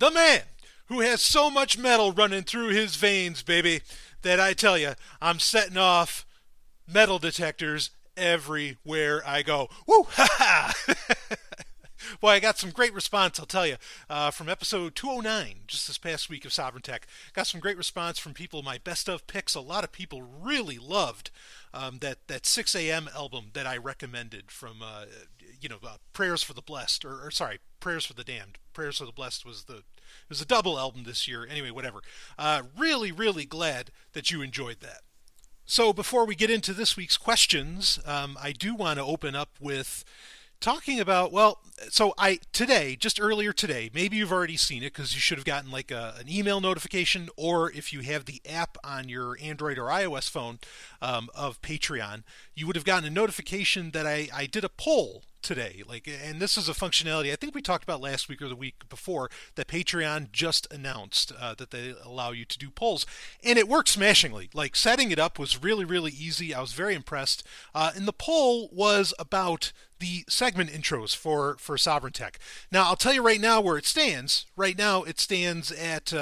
the man who has so much metal running through his veins, baby, that I tell you, I'm setting off metal detectors everywhere I go. Woo! Ha ha! Boy, I got some great response, I'll tell you, from episode 209, just this past week of Sovereign Tech. Got some great response from people, my best of picks. A lot of people really loved that 6 a.m. album that I recommended from, Prayers for the Blessed, or sorry, Prayers for the Damned. Prayers for the Blessed was a double album this year. Anyway, whatever. Really, really glad that you enjoyed that. So before we get into this week's questions, I do want to open up with talking about, just earlier today, maybe you've already seen it because you should have gotten like an email notification, or if you have the app on your Android or iOS phone of Patreon, you would have gotten a notification that I did a poll today. And this is a functionality I think we talked about last week or the week before that Patreon just announced that they allow you to do polls, and it worked smashingly. Like, setting it up was really, really easy. I was very impressed. And the poll was about the segment intros for Sovereign Tech. Now, I'll tell you right now where it stands. Right now, it stands at,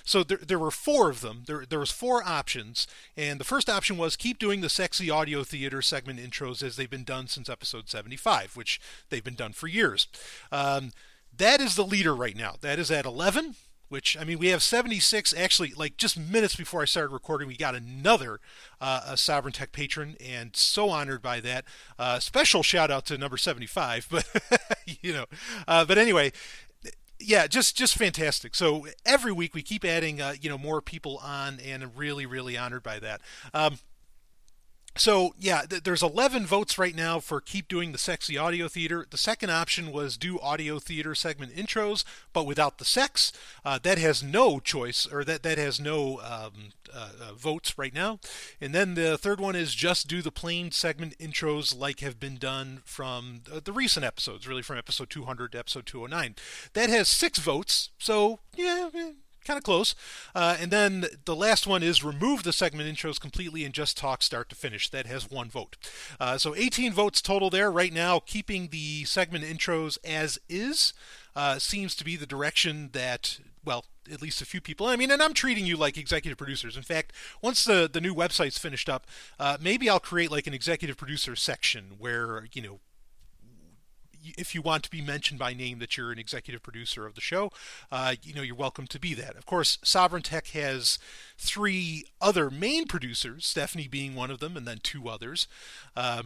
so there were four of them. There was four options, and the first option was keep doing the sexy audio theater segment intros as they've been done since episode 75, which they've been done for years. That is the leader right now. That is at 11. Which, I mean, we have 76. Actually, like just minutes before I started recording, we got another a Sovereign Tech patron, and so honored by that. Special shout out to number 75, but but anyway, yeah, just fantastic. So every week we keep adding more people on, and I'm really, really honored by that. So, yeah, there's 11 votes right now for keep doing the sexy audio theater. The second option was do audio theater segment intros, but without the sex. That has no choice, or that has no votes right now. And then the third one is just do the plain segment intros like have been done from the recent episodes, really from episode 200 to episode 209. That has 6 votes, so, yeah, kind of close. And then the last one is remove the segment intros completely and just talk start to finish. That has 1 vote. So 18 votes total there. Right now, keeping the segment intros as is seems to be the direction that, well, at least a few people. I mean, and I'm treating you like executive producers. In fact, once the new website's finished up, maybe I'll create like an executive producer section where, if you want to be mentioned by name that you're an executive producer of the show, you're welcome to be that. Of course, Sovereign Tech has 3 other main producers, Stephanie being one of them, and then 2 others. I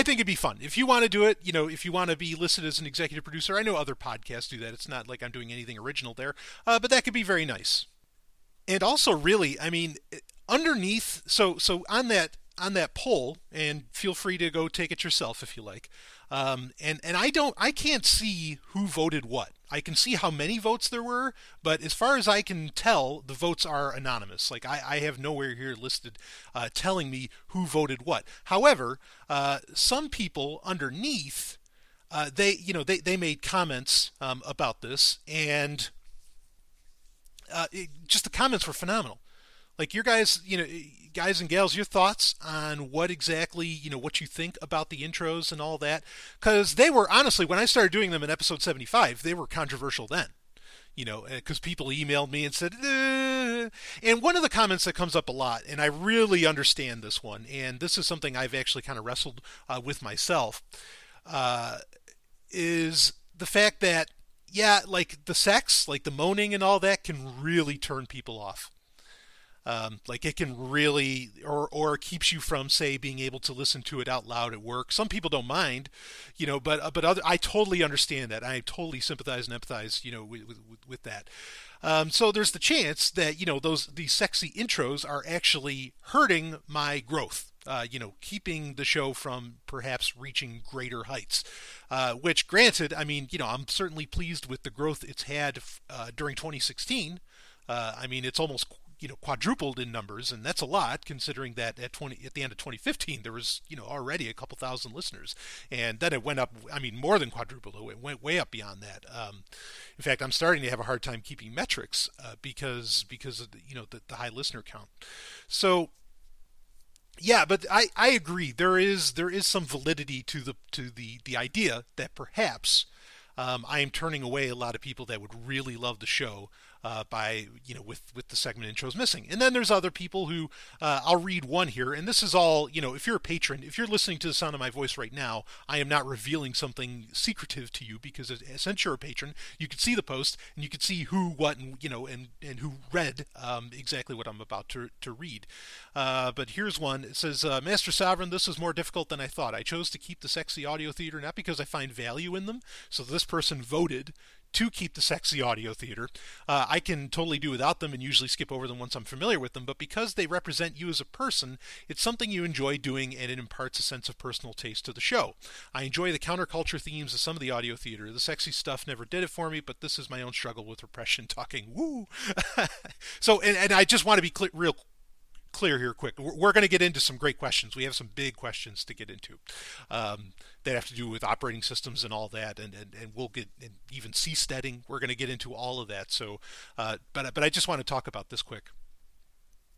think it'd be fun. If you want to do it, if you want to be listed as an executive producer, I know other podcasts do that. It's not like I'm doing anything original there, but that could be very nice. And also, really, I mean, underneath, so on that poll, and feel free to go take it yourself if you like. And I can't see who voted what. I can see how many votes there were, but as far as I can tell, the votes are anonymous. Like, I have nowhere here listed telling me who voted what. However, some people underneath, they made comments about this, and just the comments were phenomenal. Like, your guys, guys and gals, your thoughts on what exactly, what you think about the intros and all that. Because they were, honestly, when I started doing them in episode 75, they were controversial then. Because people emailed me and said, and one of the comments that comes up a lot, and I really understand this one, and this is something I've actually kind of wrestled with myself, is the fact that, yeah, like the sex, like the moaning and all that can really turn people off. Like, it can really, or keeps you from, say, being able to listen to it out loud at work. Some people don't mind, but I totally understand that. I totally sympathize and empathize, with that. So there's the chance that, these sexy intros are actually hurting my growth. Keeping the show from perhaps reaching greater heights. Which, granted, I mean, I'm certainly pleased with the growth it's had during 2016. I mean, it's almost quadrupled in numbers, and that's a lot considering that at the end of 2015 there was already a couple thousand listeners, and then it went up. I mean, more than quadrupled. It went way up beyond that. In fact, I'm starting to have a hard time keeping metrics because of the high listener count. So yeah, but I agree. There is some validity to the idea that perhaps I am turning away a lot of people that would really love the show by with the segment intros missing. And then there's other people who I'll read one here, and this is all if you're a patron, if you're listening to the sound of my voice right now, I am not revealing something secretive to you because since you're a patron, you can see the post and you can see who, what, and and who read exactly what I'm about to read. But here's one. It says, Master Sovereign, this is more difficult than I thought. I chose to keep the sexy audio theater not because I find value in them. So this person voted to keep the sexy audio theater. I can totally do without them and usually skip over them once I'm familiar with them, but because they represent you as a person, it's something you enjoy doing and it imparts a sense of personal taste to the show. I enjoy the counterculture themes of some of the audio theater. The sexy stuff never did it for me, but this is my own struggle with repression talking. Woo! So, and I just want to be real clear here quick. We're going to get into some great questions. We have some big questions to get into that have to do with operating systems and all that, and we'll get, and even seasteading. We're going to get into all of that. So, but I just want to talk about this quick.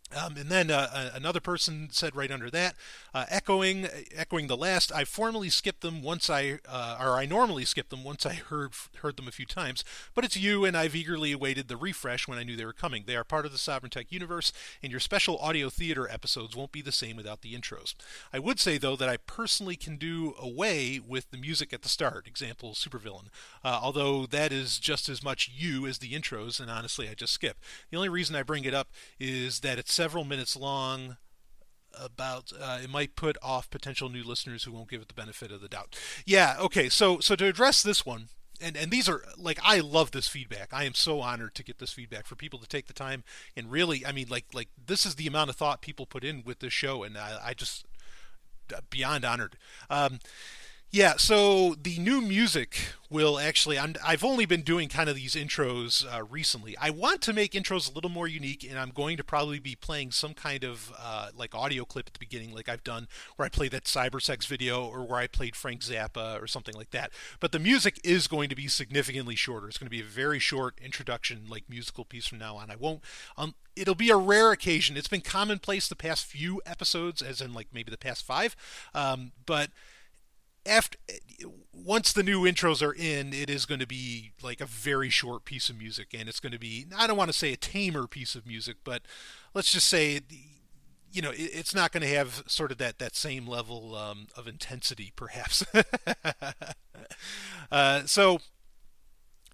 And then another person said right under that, echoing the last, I formally skipped them once or I normally skip them once I heard them a few times, but it's you and I've eagerly awaited the refresh when I knew they were coming. They are part of the Sovereign Tech universe, and your special audio theater episodes won't be the same without the intros. I would say, though, that I personally can do away with the music at the start, example, Supervillain, although that is just as much you as the intros, and honestly, I just skip. The only reason I bring it up is that it's several minutes long. It might put off potential new listeners who won't give it the benefit of the doubt. Yeah, okay, so to address this one, and these are, like, I love this feedback. I am so honored to get this feedback, for people to take the time and really, I mean, like this is the amount of thought people put in with this show, and I just beyond honored. Yeah, so the new music will actually, I've only been doing kind of these intros recently. I want to make intros a little more unique, and I'm going to probably be playing some kind of like audio clip at the beginning, like I've done, where I played that Cybersex video, or where I played Frank Zappa or something like that. But the music is going to be significantly shorter. It's going to be a very short introduction, like musical piece from now on. I won't, it'll be a rare occasion. It's been commonplace the past few episodes, as in like maybe the past 5, but once the new intros are in, it is going to be like a very short piece of music, and it's going to be, I don't want to say a tamer piece of music, but let's just say, it's not going to have sort of that same level of intensity, perhaps. So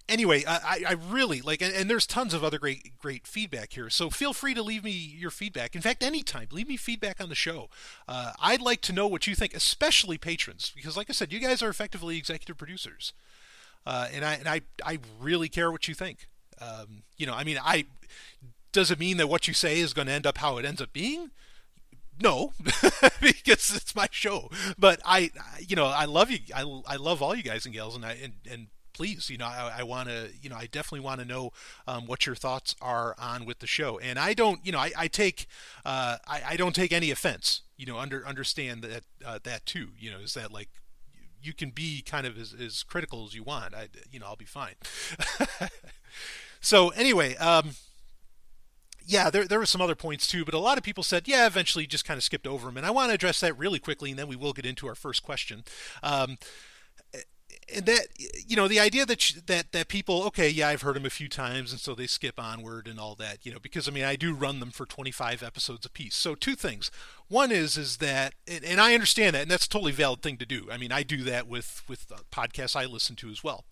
anyway, I really like, and there's tons of other great feedback here. So feel free to leave me your feedback. In fact, anytime, leave me feedback on the show. I'd like to know what you think, especially patrons, because like I said, you guys are effectively executive producers, and I really care what you think. Does it mean that what you say is going to end up how it ends up being? No, because it's my show. But I love you. I love all you guys and gals, and please, I want to, I definitely want to know what your thoughts are on with the show. And I don't, I take, I don't take any offense. Understand that too. Is that like, you can be kind of as critical as you want. I'll be fine. So anyway, yeah, there were some other points too, but a lot of people said, yeah, eventually just kind of skipped over them. And I want to address that really quickly, and then we will get into our first question. And that, the idea that people, okay, yeah, I've heard them a few times, and so they skip onward and all that, because I do run them for 25 episodes apiece. So two things. One is that, and I understand that, and that's a totally valid thing to do. I mean, I do that with podcasts I listen to as well.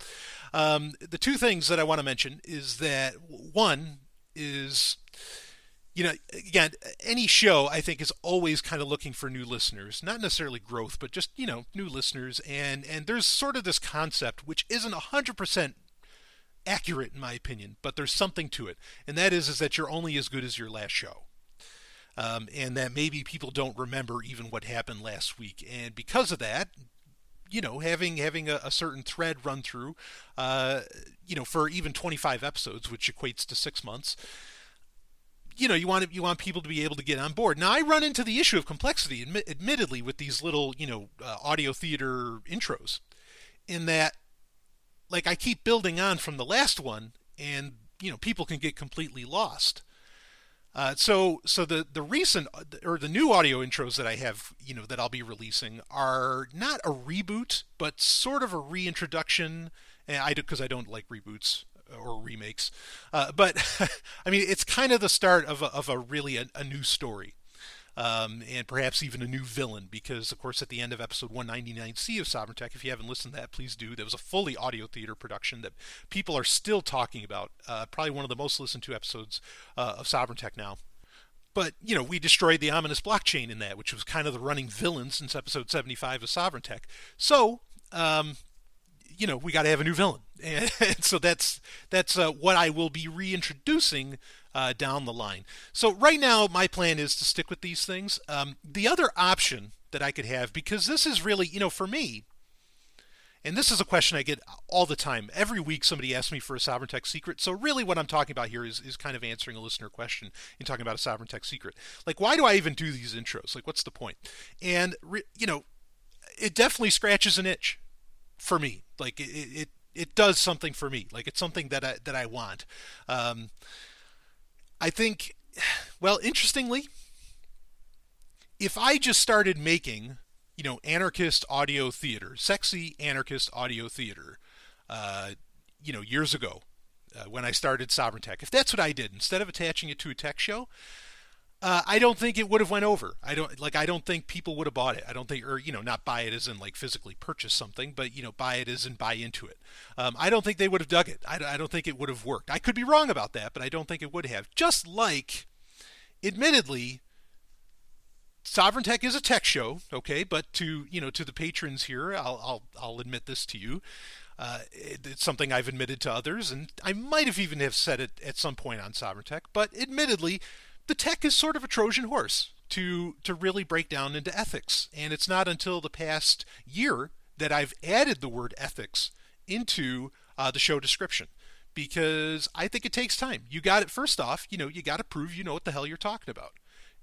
The two things that I want to mention is that one is, again, any show, I think, is always kind of looking for new listeners. Not necessarily growth, but just, new listeners. And there's sort of this concept, which isn't 100% accurate in my opinion, but there's something to it. And that is that you're only as good as your last show. And that maybe people don't remember even what happened last week. And because of that, having a certain thread run through, for even 25 episodes, which equates to 6 months, you want people to be able to get on board. Now, I run into the issue of complexity, admittedly, with these little, audio theater intros, in that, like, I keep building on from the last one, and, people can get completely lost. So the recent, or the new audio intros that I have, that I'll be releasing, are not a reboot, but sort of a reintroduction and I do because I don't like reboots or remakes. But I mean, it's kind of the start of a really a new story. And perhaps even a new villain, because, of course, at the end of episode 199C of Sovereign Tech, if you haven't listened to that, please do. That was a fully audio theater production that people are still talking about. Probably one of the most listened to episodes of Sovereign Tech now. But, we destroyed the ominous blockchain in that, which was kind of the running villain since episode 75 of Sovereign Tech. So, we got to have a new villain. And so that's what I will be reintroducing down the line. So right now, my plan is to stick with these things. The other option that I could have, because this is really, for me, and this is a question I get all the time. Every week somebody asks me for a Sovereign Tech secret. So really what I'm talking about here is kind of answering a listener question and talking about a Sovereign Tech secret. Like, why do I even do these intros? Like, what's the point? And, it definitely scratches an itch for me. Like, it does something for me. Like, it's something that I want. I think, well, interestingly, if I just started making, anarchist audio theater, sexy anarchist audio theater, years ago, when I started Sovereign Tech, if that's what I did, instead of attaching it to a tech show, I don't think it would have went over. I don't think people would have bought it. I don't think, or, not buy it as in like physically purchase something, but, buy it as in buy into it. I don't think they would have dug it. I don't think it would have worked. I could be wrong about that, but I don't think it would have. Just like, admittedly, Sovereign Tech is a tech show, okay, but to the patrons here, I'll admit this to you. It's something I've admitted to others, and I might have even have said it at some point on Sovereign Tech, but admittedly, the tech is sort of a Trojan horse to really break down into ethics. And it's not until the past year that I've added the word ethics into the show description, because I think it takes time. You got it, first off, you got to prove you know what the hell you're talking about.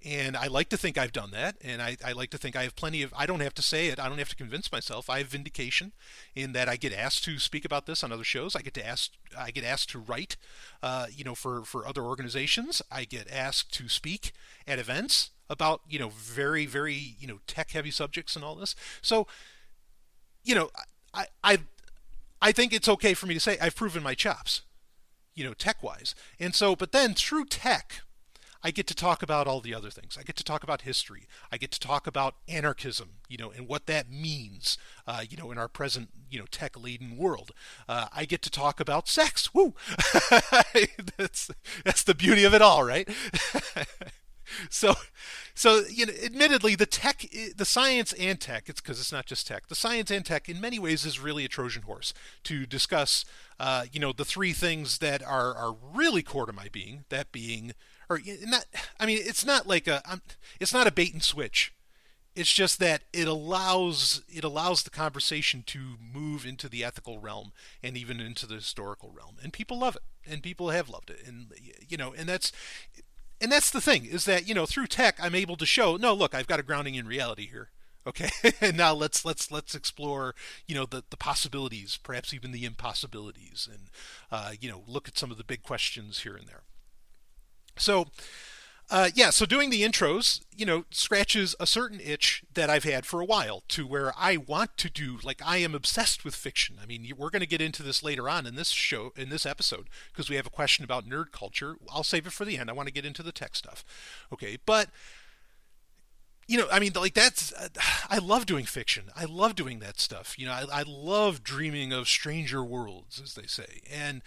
And I like to think I've done that, and I like to think I have plenty of, I don't have to say it, I don't have to convince myself. I have vindication in that I get asked to speak about this on other shows. I get asked to write, for other organizations. I get asked to speak at events about, very, very, tech-heavy subjects and all this. So, I think it's okay for me to say I've proven my chops, tech-wise. And so, but then through tech, I get to talk about all the other things. I get to talk about history. I get to talk about anarchism, and what that means, in our present, tech-laden world. I get to talk about sex. Woo! That's the beauty of it all, right? So, admittedly, the science and tech, it's because it's not just tech, the science and tech in many ways is really a Trojan horse to discuss, the three things that are really core to my being, that being, or not, I mean, it's not like it's not a bait and switch. It's just that it allows the conversation to move into the ethical realm and even into the historical realm. And people love it, and people have loved it. And, and that's the thing, is that, through tech, I'm able to show, no, look, I've got a grounding in reality here. Okay, and now let's explore, the possibilities, perhaps even the impossibilities, and, look at some of the big questions here and there. So, so doing the intros, scratches a certain itch that I've had for a while, to where I want to do, like, I am obsessed with fiction. I mean, we're going to get into this later on in this show, in this episode, because we have a question about nerd culture. I'll save it for the end. I want to get into the tech stuff. Okay, but, I mean, like, I love doing fiction. I love doing that stuff. I love dreaming of stranger worlds, as they say. And,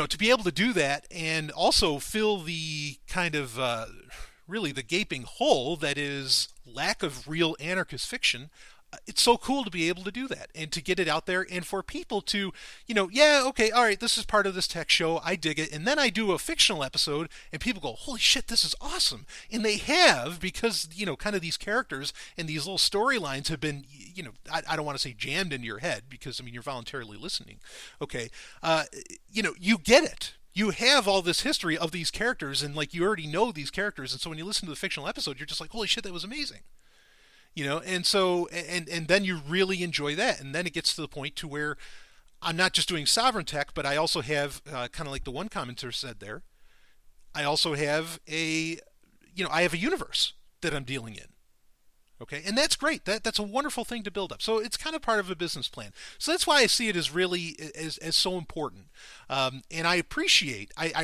to be able to do that and also fill the kind of, really the gaping hole that is lack of real anarchist fiction, it's so cool to be able to do that and to get it out there, and for people to, yeah, okay, all right, this is part of this tech show, I dig it, and then I do a fictional episode and people go, holy shit, this is awesome. And they have, because, kind of these characters and these little storylines have been, I don't want to say jammed into your head, because, I mean, you're voluntarily listening, okay, you get it. You have all this history of these characters, and, like, you already know these characters, and so when you listen to the fictional episode, you're just like, holy shit, that was amazing. And so, and then you really enjoy that. And then it gets to the point to where I'm not just doing Sovereign Tech, but I also have, kind of like the one commenter said there, I also have I have a universe that I'm dealing in. Okay, and that's great. That's a wonderful thing to build up. So it's kind of part of a business plan. So that's why I see it as really as so important. And I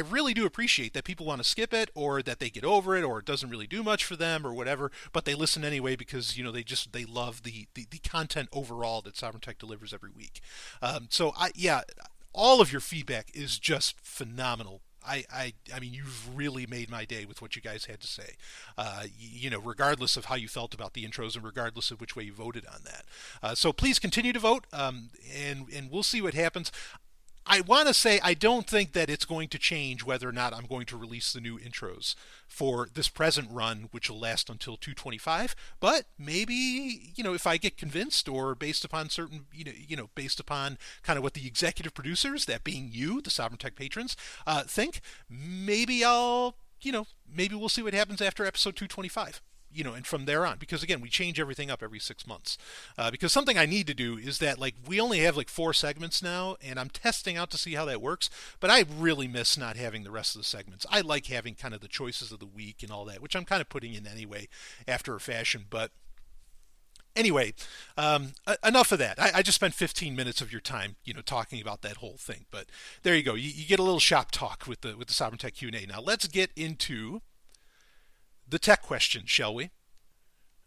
really do appreciate that people want to skip it, or that they get over it, or it doesn't really do much for them, or whatever. But they listen anyway because they love the content overall that Sovereign Tech delivers every week. Yeah, all of your feedback is just phenomenal. I mean, you've really made my day with what you guys had to say. Regardless of how you felt about the intros and regardless of which way you voted on that. So please continue to vote, and we'll see what happens. I want to say I don't think that it's going to change whether or not I'm going to release the new intros for this present run, which will last until 225. But maybe, if I get convinced, or based upon certain, based upon kind of what the executive producers, that being you, the Sovereign Tech patrons, think, maybe maybe we'll see what happens after episode 225. And from there on, because again, we change everything up every 6 months. Because something I need to do is that, we only have 4 segments now, and I'm testing out to see how that works. But I really miss not having the rest of the segments. I like having kind of the choices of the week and all that, which I'm kind of putting in anyway, after a fashion. But anyway, enough of that. I just spent 15 minutes of your time, talking about that whole thing. But there you go. You get a little shop talk with the Sovereign Tech Q&A. Now let's get into the tech question, shall we?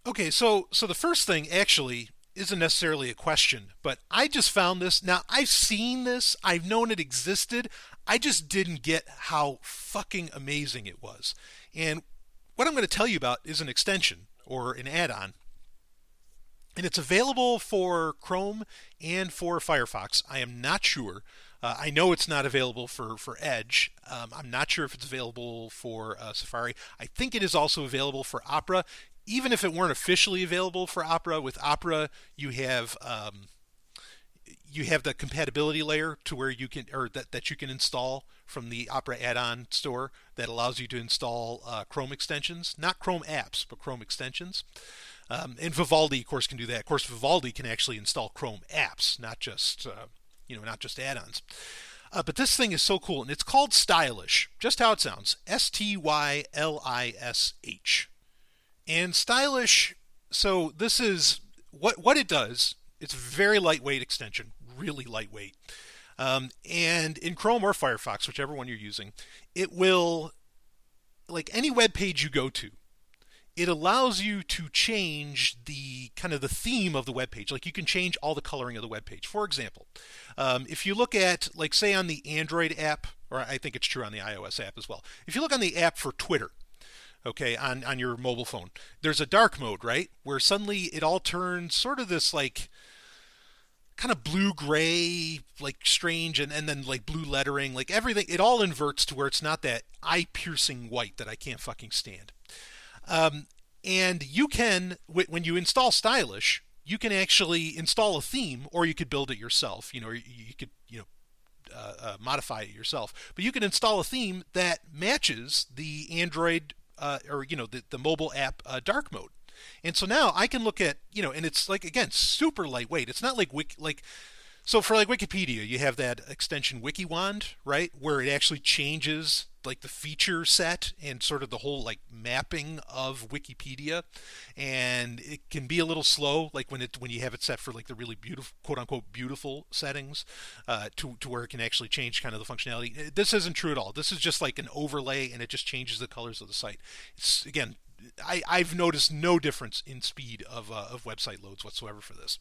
Okay, so the first thing actually isn't necessarily a question, but I just found this. Now, I've seen this, I've known it existed, I just didn't get how fucking amazing it was. And what I'm going to tell you about is an extension, or an add-on, and it's available for Chrome and for Firefox. I am not sure. I know it's not available for Edge. I'm not sure if it's available for Safari. I think it is also available for Opera. Even if it weren't officially available for Opera, with Opera you have the compatibility layer to where you can, or that you can install from the Opera add-on store, that allows you to install Chrome extensions, not Chrome apps, but Chrome extensions. And Vivaldi, of course, can do that. Of course, Vivaldi can actually install Chrome apps, not just add-ons. But this thing is so cool, and it's called Stylish, just how it sounds, Stylish. And Stylish, so this is what it does. It's a very lightweight extension, really lightweight. And in Chrome or Firefox, whichever one you're using, it will, any web page you go to, it allows you to change the kind of the theme of the web page. You can change all the coloring of the web page. For example, if you look at, say on the Android app, or I think it's true on the iOS app as well. If you look on the app for Twitter, okay, on your mobile phone, there's a dark mode, right? Where suddenly it all turns sort of this kind of blue-gray, strange, and then blue lettering, everything, it all inverts to where it's not that eye-piercing white that I can't fucking stand. And you can, when you install Stylish, you can actually install a theme, or you could build it yourself. Or you could, modify it yourself. But you can install a theme that matches the Android, or the mobile app dark mode. And so now I can look at, and it's again, super lightweight. It's not so for Wikipedia, you have that extension WikiWand, right, where it actually changes the feature set and sort of the whole mapping of Wikipedia, and it can be a little slow when you have it set for the really beautiful, quote unquote, beautiful settings, to where it can actually change kind of the functionality. This isn't true at all. This is just an overlay, and it just changes the colors of the site. It's, again, I've noticed no difference in speed of website loads whatsoever for this.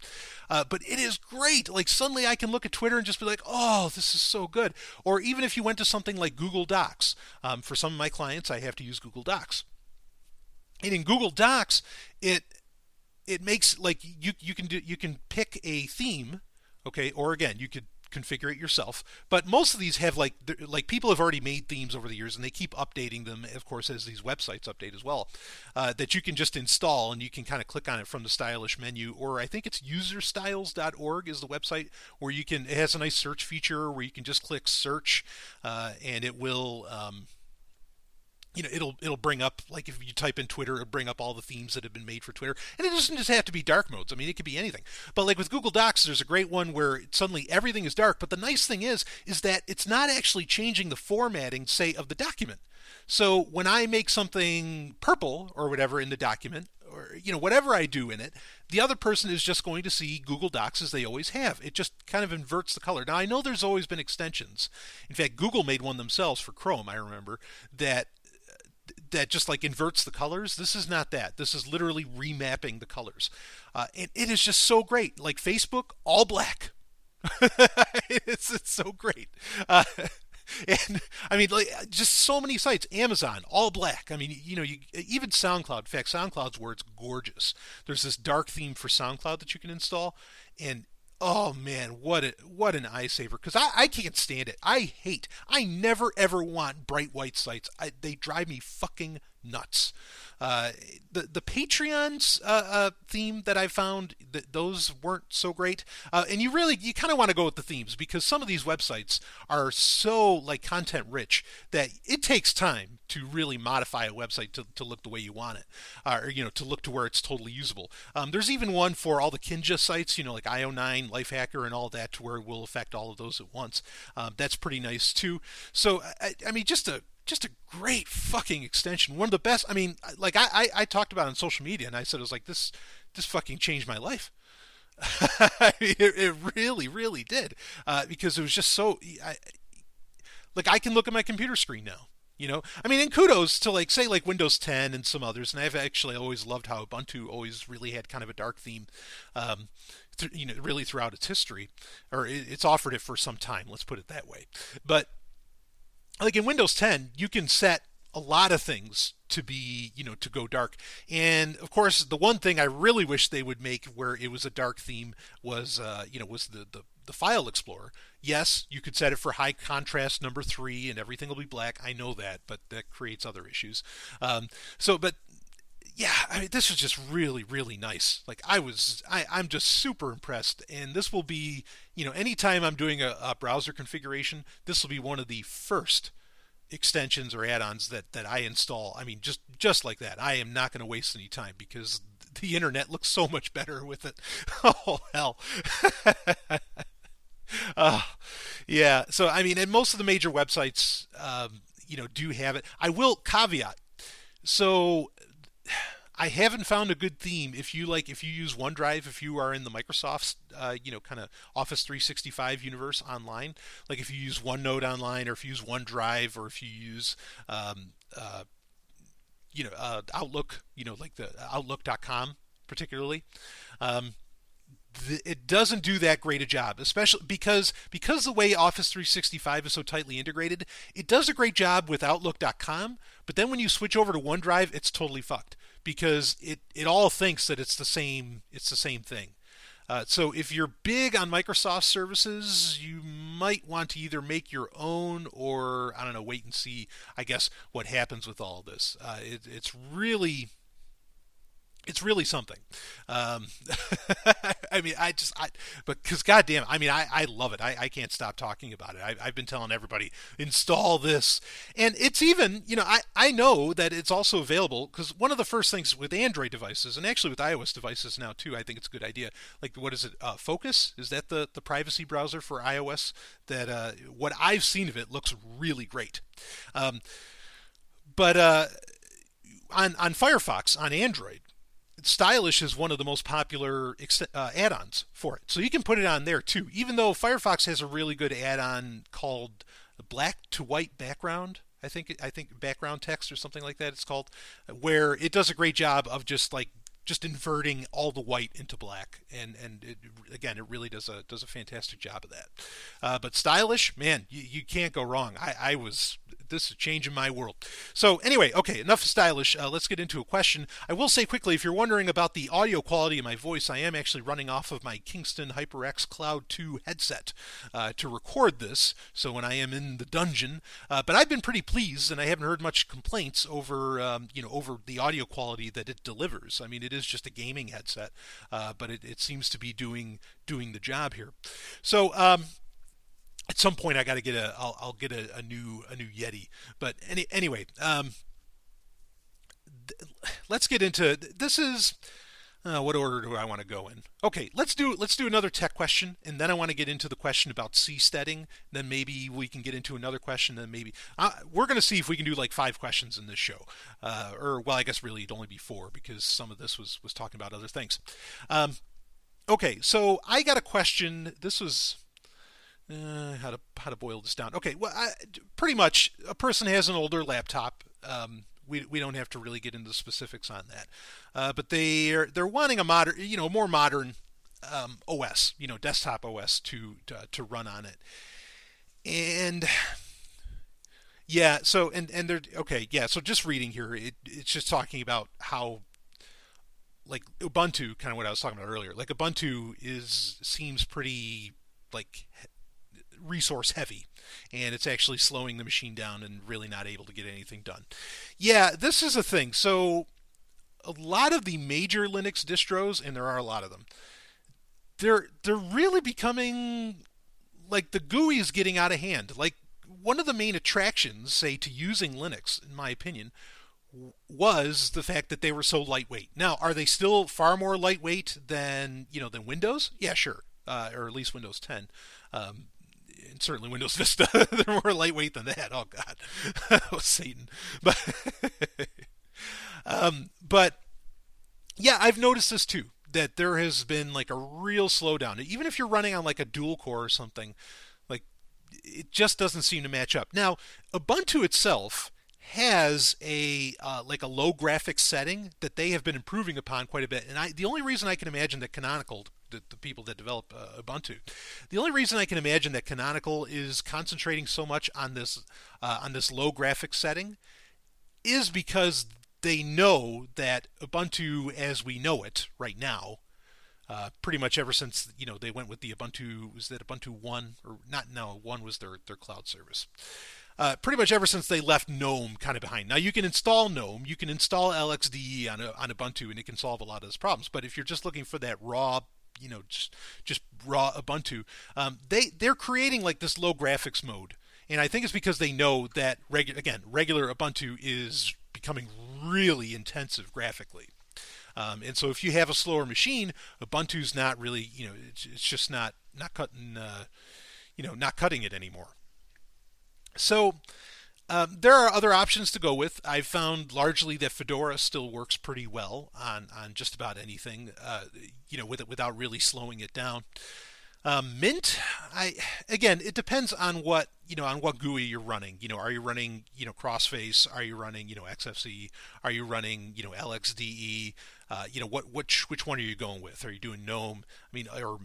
But it is great. Suddenly I can look at Twitter and just be like, oh, this is so good. Or even if you went to something like Google Docs. For some of my clients, I have to use Google Docs. And in Google Docs, it makes you can pick a theme, okay, or again, you could configure it yourself. But most of these have people have already made themes over the years, and they keep updating them, of course, as these websites update as well, that you can just install, and you can kind of click on it from the Stylish menu, or I think it's userstyles.org is the website where it has a nice search feature where you can just click search, and it will it'll bring up, if you type in Twitter, it'll bring up all the themes that have been made for Twitter. And it doesn't just have to be dark modes. I mean, it could be anything. But with Google Docs, there's a great one where suddenly everything is dark. But the nice thing is that it's not actually changing the formatting, say, of the document. So when I make something purple or whatever in the document, or whatever I do in it, the other person is just going to see Google Docs as they always have. It just kind of inverts the color. Now I know there's always been extensions. In fact, Google made one themselves for Chrome. I remember that just like inverts the colors. This is not that. This is literally remapping the colors, and it is just so great. Like Facebook, all black. It's so great. And I mean, like, just so many sites. Amazon, all black. I mean, even SoundCloud. In fact, SoundCloud's where it's gorgeous. There's this dark theme for SoundCloud that you can install, and oh man, what an eye saver. Because I can't stand it. I never ever want bright white sites. They drive me fucking nuts. The Patreon's theme that I found, those weren't so great. And you kind of want to go with the themes, because some of these websites are so like content rich that it takes time to really modify a website to look the way you want it, or to look to where it's totally usable. There's even one for all the Kinja sites, like IO9, Lifehacker, and all that, to where it will affect all of those at once. That's pretty nice too. So I mean, just a great fucking extension. One of the best. I mean, like I talked about it on social media, and I said it was like this fucking changed my life. I mean, it really, really did, because it was just so. I can look at my computer screen now. I mean, and kudos to say Windows 10 and some others, and I've actually always loved how Ubuntu always really had kind of a dark theme, really throughout its history, or it's offered it for some time. Let's put it that way. But like in Windows 10, you can set a lot of things to be, to go dark. And of course, the one thing I really wish they would make where it was a dark theme was the file explorer. Yes, you could set it for high contrast number 3 and everything will be black. I know that, but that creates other issues. But yeah, I mean, this was just really, really nice. Like I'm just super impressed. And this will be, anytime I'm doing a browser configuration, this will be one of the first extensions or add-ons that I install. I mean, just like that. I am not going to waste any time, because the internet looks so much better with it. Oh hell. Yeah. So I mean, and most of the major websites, do have it. I will caveat. So I haven't found a good theme if you use OneDrive, if you are in the Microsoft's kind of Office 365 universe online, like if you use OneNote online, or if you use OneDrive, or if you use Outlook, like the Outlook.com particularly. It doesn't do that great a job, especially because the way Office 365 is so tightly integrated. It does a great job with Outlook.com, but then when you switch over to OneDrive, it's totally fucked, because it all thinks that it's the same thing. So if you're big on Microsoft services, you might want to either make your own, or I don't know, wait and see, I guess, what happens with all of this. It's really something. I mean, but because goddamn, I mean, I love it. I can't stop talking about it. I've been telling everybody, install this, and it's even, I know that it's also available, because one of the first things with Android devices, and actually with iOS devices now too, I think it's a good idea. Like, what is it? Focus? Is that the privacy browser for iOS? That what I've seen of it looks really great. But on Firefox on Android, Stylish is one of the most popular add-ons for it. So you can put it on there too, even though Firefox has a really good add-on called black to white background. I think background text or something like that it's called, where it does a great job of just inverting all the white into black, and it really does a fantastic job of that. But Stylish, man, you can't go wrong. This is changing my world. So anyway, okay, enough of Stylish. Let's get into a question. I will say quickly, if you're wondering about the audio quality of my voice, I am actually running off of my Kingston HyperX Cloud 2 headset to record this, so when I am in the dungeon. But I've been pretty pleased, and I haven't heard much complaints over the audio quality that it delivers. I mean, it is just a gaming headset, but it seems to be doing the job here. So at some point, I got to I'll get a new Yeti. But anyway, let's get into this. What order do I want to go in? Okay, let's do another tech question, and then I want to get into the question about seasteading. Then maybe we can get into another question. Then maybe we're going to see if we can do like 5 questions in this show, or well, I guess really it'd only be 4 because some of this was talking about other things. Um, okay, so I got a question. This was how to boil this down. Okay, well, pretty much a person has an older laptop. We don't have to really get into the specifics on that, but they're wanting a modern, more modern OS, desktop OS to run on it, and yeah, so and they're okay, yeah. So just reading here, it's just talking about how like Ubuntu, kind of what I was talking about earlier. Like Ubuntu seems pretty like resource heavy, and it's actually slowing the machine down and really not able to get anything done. Yeah, this is a thing. So a lot of the major Linux distros, and there are a lot of them, they're really becoming like the GUI is getting out of hand. Like one of the main attractions, say, to using Linux, in my opinion, was the fact that they were so lightweight. Now, are they still far more lightweight than Windows? Yeah, sure, or at least Windows 10. And certainly Windows Vista, they're more lightweight than that. Oh God, oh Satan! But but yeah, I've noticed this too. That there has been like a real slowdown. Even if you're running on like a dual core or something, like it just doesn't seem to match up. Now, Ubuntu itself has a like a low graphics setting that they have been improving upon quite a bit. And the only reason I can imagine that Canonical, the people that develop Ubuntu, the only reason I can imagine that Canonical is concentrating so much on this low graphics setting is because they know that Ubuntu as we know it right now, pretty much ever since they went with the Ubuntu, was that Ubuntu 1 or not? No, 1 was their cloud service. Pretty much ever since they left GNOME kind of behind. Now you can install GNOME, you can install LXDE on Ubuntu, and it can solve a lot of those problems. But if you're just looking for that raw, just raw Ubuntu, they're creating like this low graphics mode, and I think it's because they know that regular Ubuntu is becoming really intensive graphically. And so if you have a slower machine, Ubuntu's not really, it's just not cutting, not cutting it anymore. So there are other options to go with. I've found largely that Fedora still works pretty well on just about anything, without really slowing it down. Mint, it depends on what GUI you're running. Are you running Crossface? Are you running XFCE? Are you running LXDE? Which one are you going with? Are you doing GNOME? I mean, or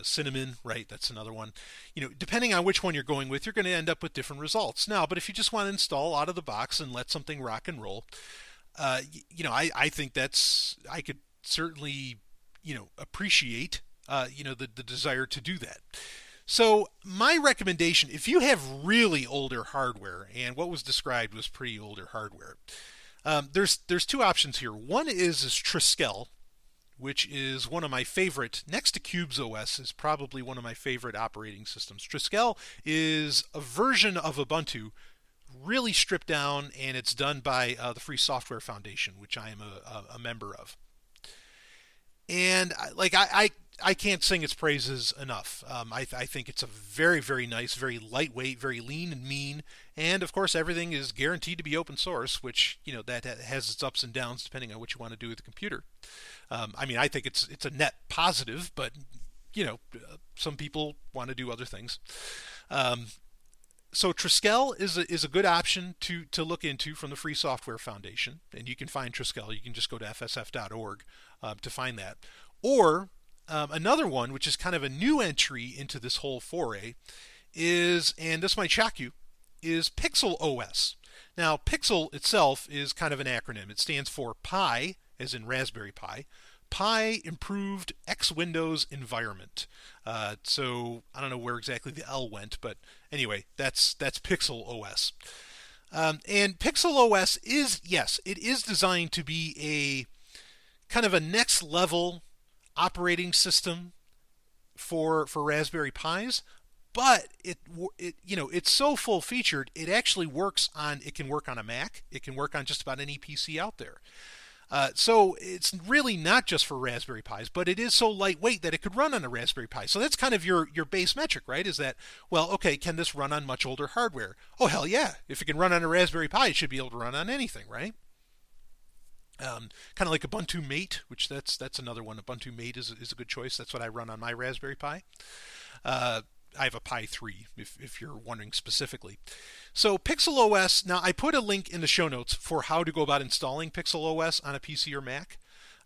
Cinnamon, right? That's another one. Depending on which one you're going with, you're going to end up with different results. Now, but if you just want to install out of the box and let something rock and roll, I think I could certainly appreciate the desire to do that. So my recommendation, if you have really older hardware, and what was described was pretty older hardware, there's 2 options here. One is Triskel, which is one of my favorite, next to Cubes OS, is probably one of my favorite operating systems. Triskel is a version of Ubuntu, really stripped down, and it's done by the Free Software Foundation, which I am a member of. And I can't sing its praises enough. I think it's a very, very nice, very lightweight, very lean and mean, and of course everything is guaranteed to be open source, which that has its ups and downs depending on what you want to do with the computer. I think it's a net positive, but some people want to do other things. So Triskel is a good option to look into from the Free Software Foundation, and you can find Triskel. You can just go to fsf.org to find that. Or another one, which is kind of a new entry into this whole foray, and this might shock you, is Pixel OS. Now, Pixel itself is kind of an acronym. It stands for Pi, as in Raspberry Pi, Pi Improved X Windows Environment. So I don't know where exactly the L went, but anyway, that's Pixel OS. And Pixel OS is, yes, it is designed to be a kind of a next level operating system for Raspberry Pis, but it's so full featured. It actually works on a Mac. It can work on just about any PC out there. So it's really not just for Raspberry Pis, but it is so lightweight that it could run on a Raspberry Pi. So that's kind of your base metric, right? Is that, well, okay, can this run on much older hardware? Oh, hell yeah. If it can run on a Raspberry Pi, it should be able to run on anything, right? Kind of like Ubuntu Mate, which that's another one. Ubuntu Mate is a good choice. That's what I run on my Raspberry Pi. Uh, I have a Pi 3, if you're wondering specifically. So Pixel OS, now I put a link in the show notes for how to go about installing Pixel OS on a PC or Mac.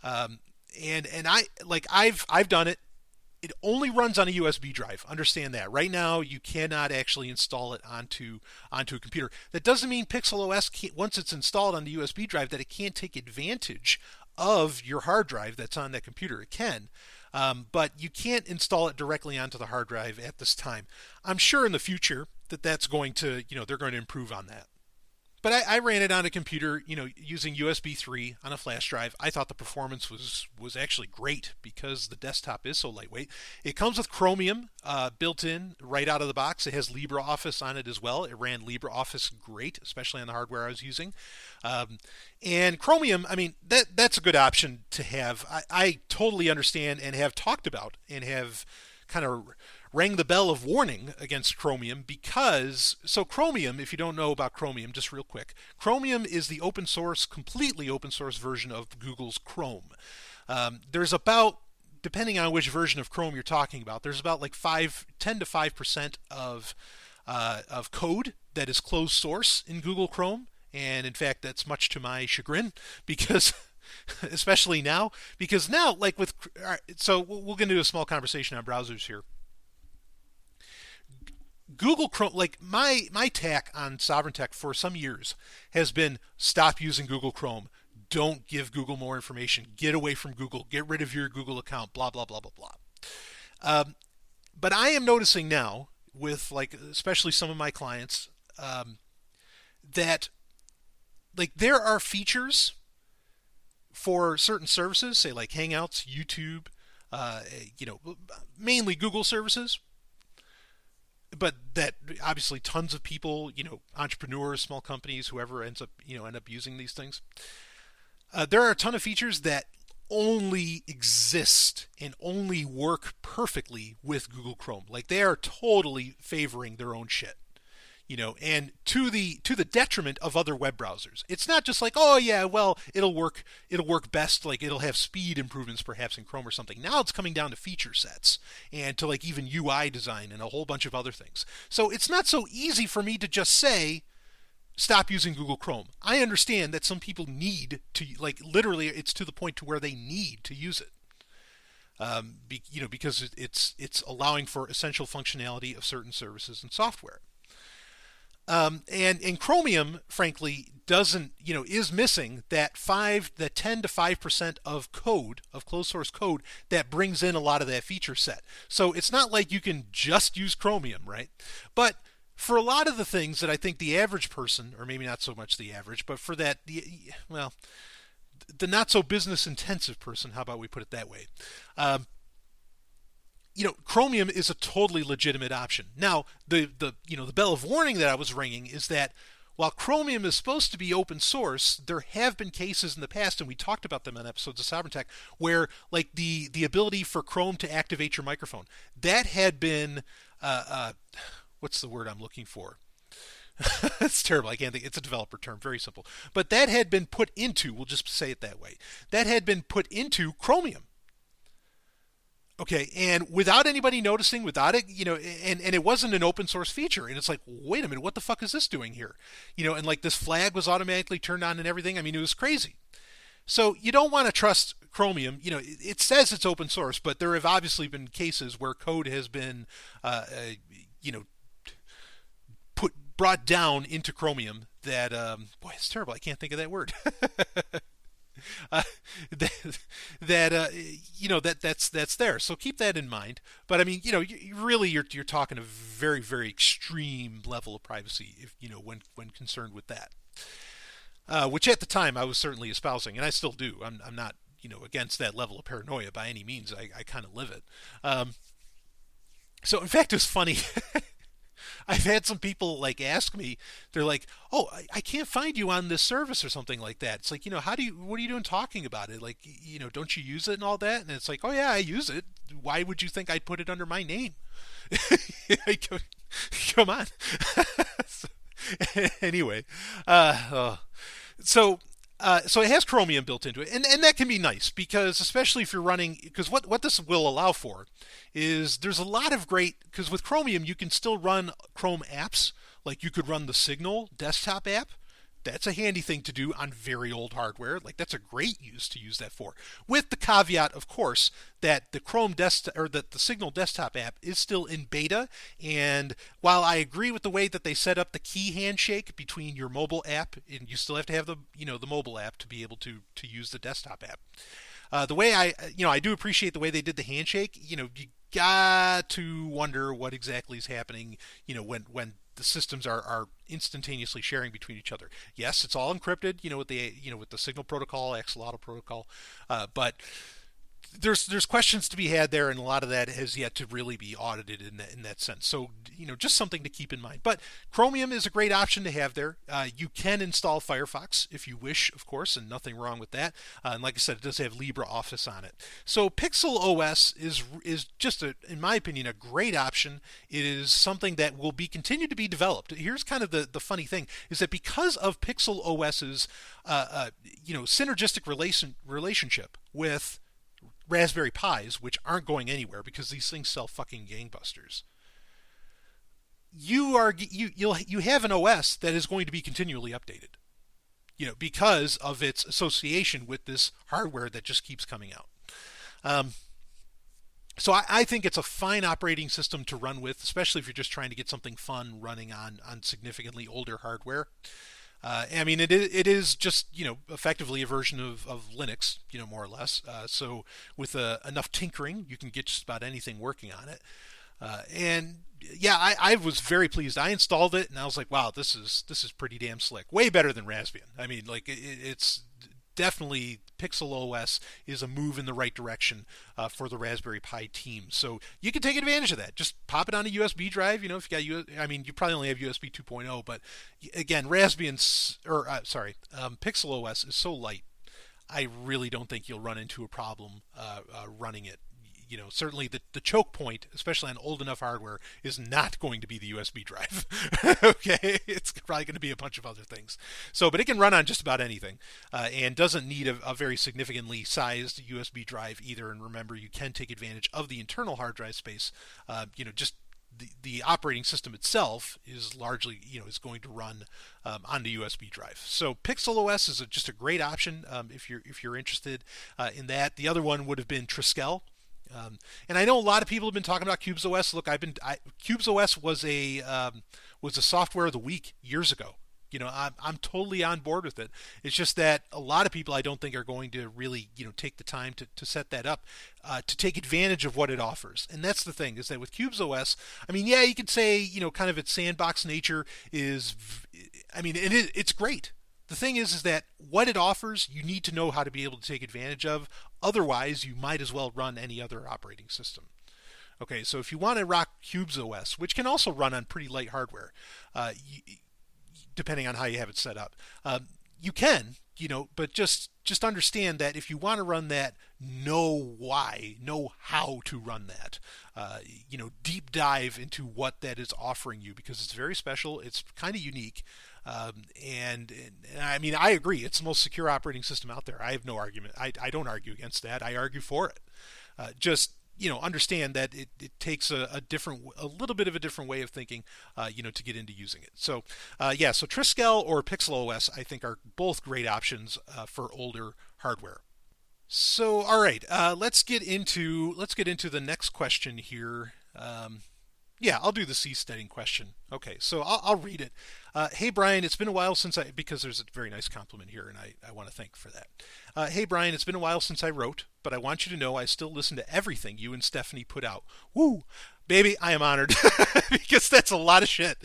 And I've done it. It only runs on a USB drive. Understand that. Right now, you cannot actually install it onto a computer. That doesn't mean Pixel OS can't, once it's installed on the USB drive, that it can't take advantage of your hard drive that's on that computer. It can. But you can't install it directly onto the hard drive at this time. I'm sure in the future that's going to, they're going to improve on that. But I ran it on a computer, using USB 3 on a flash drive. I thought the performance was actually great because the desktop is so lightweight. It comes with Chromium built in right out of the box. It has LibreOffice on it as well. It ran LibreOffice great, especially on the hardware I was using. And Chromium, I mean, that's a good option to have. I totally understand and have talked about and have kind of rang the bell of warning against Chromium because, so Chromium, if you don't know about Chromium, just real quick, Chromium is the completely open source version of Google's Chrome. There's about, depending on which version of Chrome you're talking about, there's about like 10 to 5% of code that is closed source in Google Chrome. And in fact, that's much to my chagrin because especially now, because now, like with, all right, so we're going to do a small conversation on browsers here. Google Chrome, like my tack on Sovereign Tech for some years has been stop using Google Chrome. Don't give Google more information. Get away from Google. Get rid of your Google account. Blah, blah, blah, blah, blah. But I am noticing now with like, especially some of my clients, that like there are features for certain services, say like Hangouts, YouTube, mainly Google services, but that obviously tons of people, entrepreneurs, small companies, whoever end up using these things. There are a ton of features that only exist and only work perfectly with Google Chrome. Like they are totally favoring their own shit. And to the detriment of other web browsers. It's not just like, oh yeah, well, it'll work best, like it'll have speed improvements perhaps in Chrome or something. Now it's coming down to feature sets and to like even UI design and a whole bunch of other things. So it's not so easy for me to just say stop using Google Chrome. I understand that some people need to, like literally it's to the point to where they need to use it. Because it's allowing for essential functionality of certain services and software. And Chromium, frankly, doesn't, is missing that 10 to 5% of code, of closed source code that brings in a lot of that feature set. So it's not like you can just use Chromium, right? But for a lot of the things that I think the average person, or maybe not so much the average, but for that, the not so business intensive person, how about we put it that way? Chromium is a totally legitimate option. Now, the bell of warning that I was ringing is that while Chromium is supposed to be open source, there have been cases in the past, and we talked about them on episodes of Sovereign Tech, where like the ability for Chrome to activate your microphone, that had been, what's the word I'm looking for? It's terrible. I can't think. It's a developer term. Very simple. But that had been put into, we'll just say it that way, that had been put into Chromium. Okay, and without anybody noticing, without it, and it wasn't an open source feature, and it's like, wait a minute, what the fuck is this doing here? And like this flag was automatically turned on and everything. I mean, it was crazy. So you don't want to trust Chromium. It says it's open source, but there have obviously been cases where code has been, brought down into Chromium that, boy, it's terrible. I can't think of that word. That's there. So keep that in mind. But I mean, you're talking a very, very extreme level of privacy if when concerned with that. Which at the time I was certainly espousing, and I still do. I'm not against that level of paranoia by any means. I kind of live it. So in fact, it was funny. I've had some people like ask me, they're like, "Oh, I can't find you on this service or something like that." It's like, what are you doing talking about it? Like, don't you use it and all that? And it's like, "Oh yeah, I use it. Why would you think I'd put it under my name?" Come on. So, anyway, oh. so so it has Chromium built into it, and that can be nice because especially if you're running, because what this will allow for is there's a lot of great, because with Chromium you can still run Chrome apps, like you could run the Signal desktop app. That's a handy thing to do on very old hardware. Like that's a great use to use that for. With the caveat, of course, that the Chrome desktop or that the Signal desktop app is still in beta. And while I agree with the way that they set up the key handshake between your mobile app, and you still have to have the mobile app to be able to use the desktop app. The way I do appreciate the way they did the handshake. You got to wonder what exactly is happening. When the systems are instantaneously sharing between each other. Yes, it's all encrypted, with the Signal protocol, axolotl protocol, but there's questions to be had there, and a lot of that has yet to really be audited in that sense. So just something to keep in mind. But Chromium is a great option to have there. You can install Firefox if you wish, of course, and nothing wrong with that. And like I said, it does have LibreOffice on it. So Pixel OS is just in my opinion, a great option. It is something that will be continued to be developed. Here's kind of the funny thing is that because of Pixel OS's synergistic relationship with Raspberry Pis, which aren't going anywhere because these things sell fucking gangbusters. You have an OS that is going to be continually updated, because of its association with this hardware that just keeps coming out. So I think it's a fine operating system to run with, especially if you're just trying to get something fun running on significantly older hardware. It is just effectively a version of Linux, more or less. So with enough tinkering, you can get just about anything working on it. And yeah, I was very pleased. I installed it and I was like, wow, this is pretty damn slick. Way better than Raspbian. It's definitely Pixel OS is a move in the right direction for the Raspberry Pi team. So you can take advantage of that. Just pop it on a USB drive. If you got you probably only have USB 2.0, but again, Pixel OS is so light. I really don't think you'll run into a problem running it. Certainly the choke point, especially on old enough hardware, is not going to be the USB drive. Okay, it's probably going to be a bunch of other things. But it can run on just about anything, and doesn't need a very significantly sized USB drive either. And remember, you can take advantage of the internal hard drive space. Just the operating system itself is largely is going to run on the USB drive. So Pixel OS is just a great option if you're interested in that. The other one would have been Triskel. And I know a lot of people have been talking about CubesOS. Look, CubesOS was a software of the week years ago. I'm totally on board with it. It's just that a lot of people I don't think are going to really take the time to set that up to take advantage of what it offers. And that's the thing, is that with CubesOS, you could say kind of its sandbox nature is, it's great. The thing is that what it offers, you need to know how to be able to take advantage of. Otherwise, you might as well run any other operating system. Okay, so if you want to rock CubesOS, which can also run on pretty light hardware, depending on how you have it set up, you can, but just understand that if you want to run that, know how to run that. Deep dive into what that is offering you, because it's very special. It's kind of unique. I agree. It's the most secure operating system out there. I have no argument. I don't argue against that. I argue for it. Just understand that it takes a little bit of a different way of thinking, to get into using it. So Triskel or Pixel OS, I think, are both great options for older hardware. So, all right, let's get into the next question here. I'll do the Seasteading question. Okay, so I'll read it. Hey, Brian, it's been a while since because there's a very nice compliment here, and I want to thank for that. Hey, Brian, it's been a while since I wrote, but I want you to know I still listen to everything you and Stephanie put out. Woo! Baby, I am honored, because that's a lot of shit.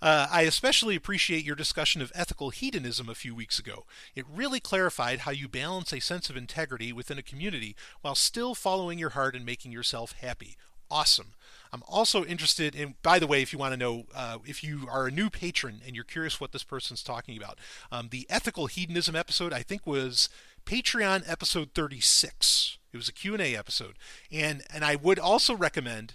I especially appreciate your discussion of ethical hedonism a few weeks ago. It really clarified how you balance a sense of integrity within a community while still following your heart and making yourself happy. awesome. I'm also interested in, by the way, if you want to know, if you are a new patron and you're curious what this person's talking about, the ethical hedonism episode, I think, was Patreon episode 36. It was a Q&A episode. And I would also recommend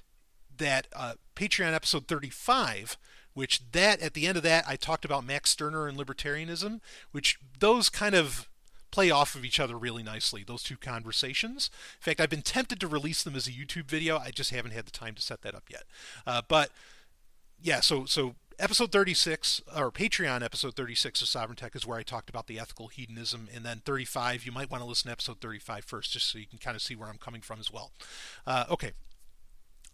that Patreon episode 35, which that at the end of that I talked about Max Stirner and libertarianism, which those kind of play off of each other really nicely, those two conversations. In fact, I've been tempted to release them as a YouTube video. I just haven't had the time to set that up yet. But yeah, so episode 36, or Patreon episode 36 of Sovereign Tech, is where I talked about the ethical hedonism, and then 35, you might want to listen to episode 35 first, just so you can kind of see where I'm coming from as well. Okay.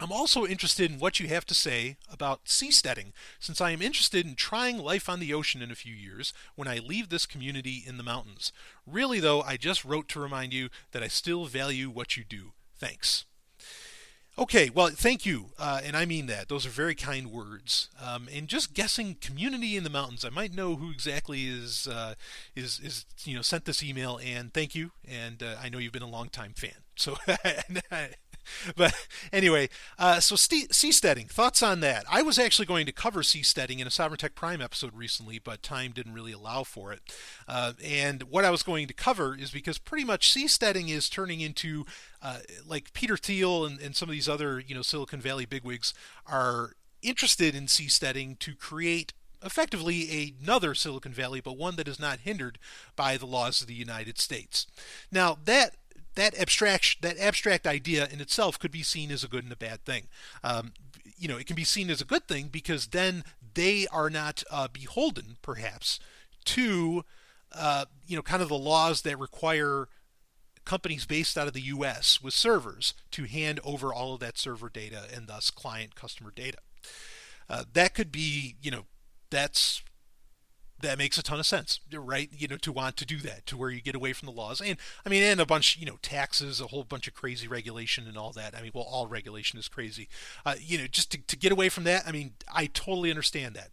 I'm also interested in what you have to say about seasteading, since I am interested in trying life on the ocean in a few years when I leave this community in the mountains. Really, though, I just wrote to remind you that I still value what you do. Thanks. Okay, well, thank you, and I mean that. Those are very kind words. And just guessing community in the mountains, I might know who exactly is sent this email. And thank you. And I know you've been a long time fan. So, but anyway, so seasteading, thoughts on that? I was actually going to cover seasteading in a Sovereign Tech Prime episode recently, but time didn't really allow for it. And what I was going to cover is because pretty much seasteading is turning into like Peter Thiel and some of these other Silicon Valley bigwigs are interested in seasteading to create effectively another Silicon Valley, but one that is not hindered by the laws of the United States. Now that abstract idea in itself could be seen as a good and a bad thing. It can be seen as a good thing because then they are not beholden, perhaps, to kind of the laws that require companies based out of the U.S. with servers to hand over all of that server data and thus client customer data. That could be, that makes a ton of sense, right? To want to do that, to where you get away from the laws, and a bunch, taxes, a whole bunch of crazy regulation and all that. Well, all regulation is crazy. Just to get away from that. I totally understand that.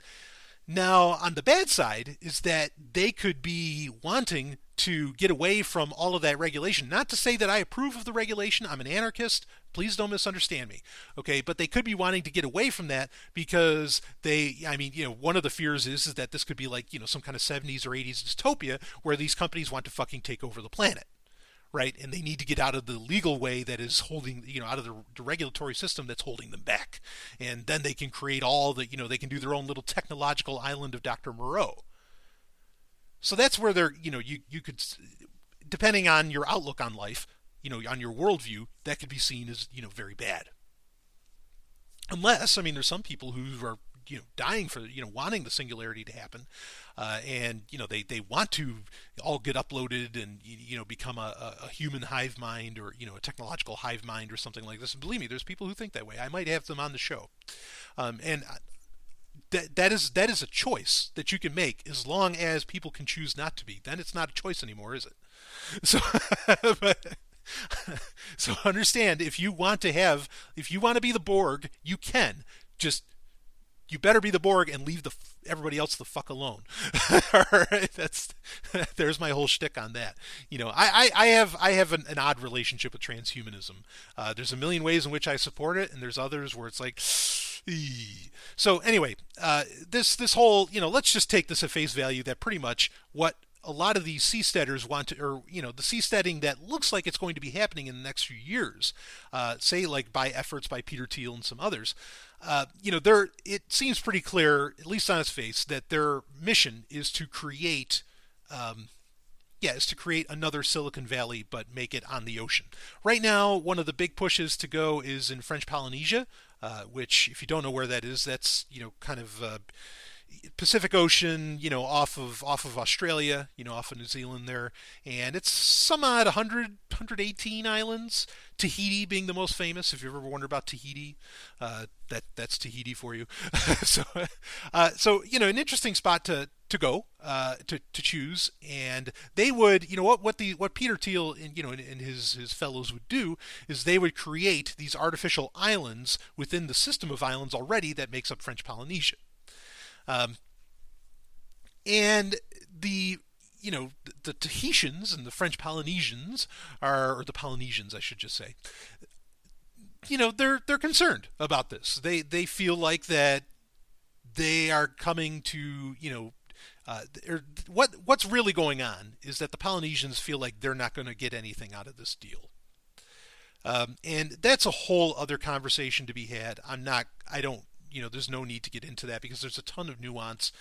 Now, on the bad side is that they could be wanting to get away from all of that regulation. Not to say that I approve of the regulation. I'm an anarchist. Please don't misunderstand me. Okay, but they could be wanting to get away from that because one of the fears is that this could be like, some kind of 70s or 80s dystopia where these companies want to fucking take over the planet. Right, and they need to get out of the legal way that is holding, out of the regulatory system that's holding them back, and then they can create all the, they can do their own little technological island of Dr. Moreau. So that's where they're, you could, depending on your outlook on life, on your worldview, that could be seen as, very bad. Unless, there's some people who are, dying for, wanting the singularity to happen, and they want to all get uploaded and become a human hive mind, or a technological hive mind or something like this. And believe me, there's people who think that way. I might have them on the show, and that is a choice that you can make as long as people can choose not to be. Then it's not a choice anymore, is it? So, so understand, if you want to be the Borg, you can. Just, you better be the Borg and leave everybody else the fuck alone. All right, there's my whole shtick on that. I have an odd relationship with transhumanism. There's a million ways in which I support it, and there's others where it's like, eee. So anyway, this whole, let's just take this at face value that pretty much what a lot of these seasteaders want to, or the seasteading that looks like it's going to be happening in the next few years, say like by efforts by Peter Thiel and some others, it seems pretty clear, at least on its face, that their mission is to create, another Silicon Valley, but make it on the ocean. Right now, one of the big pushes to go is in French Polynesia, which, if you don't know where that is, that's kind of Pacific Ocean, off of Australia, off of New Zealand there, and it's some odd 118 islands. Tahiti being the most famous. If you've ever wondered about Tahiti, that's Tahiti for you. So an interesting spot to go, to choose, and they would, what Peter Thiel and his fellows would do is they would create these artificial islands within the system of islands already that makes up French Polynesia. And the Tahitians and the French Polynesians or the Polynesians, I should just say, they're concerned about this. They feel like that they are coming to, what's really going on is that the Polynesians feel like they're not going to get anything out of this deal. And that's a whole other conversation to be had. I don't, there's no need to get into that because there's a ton of nuance.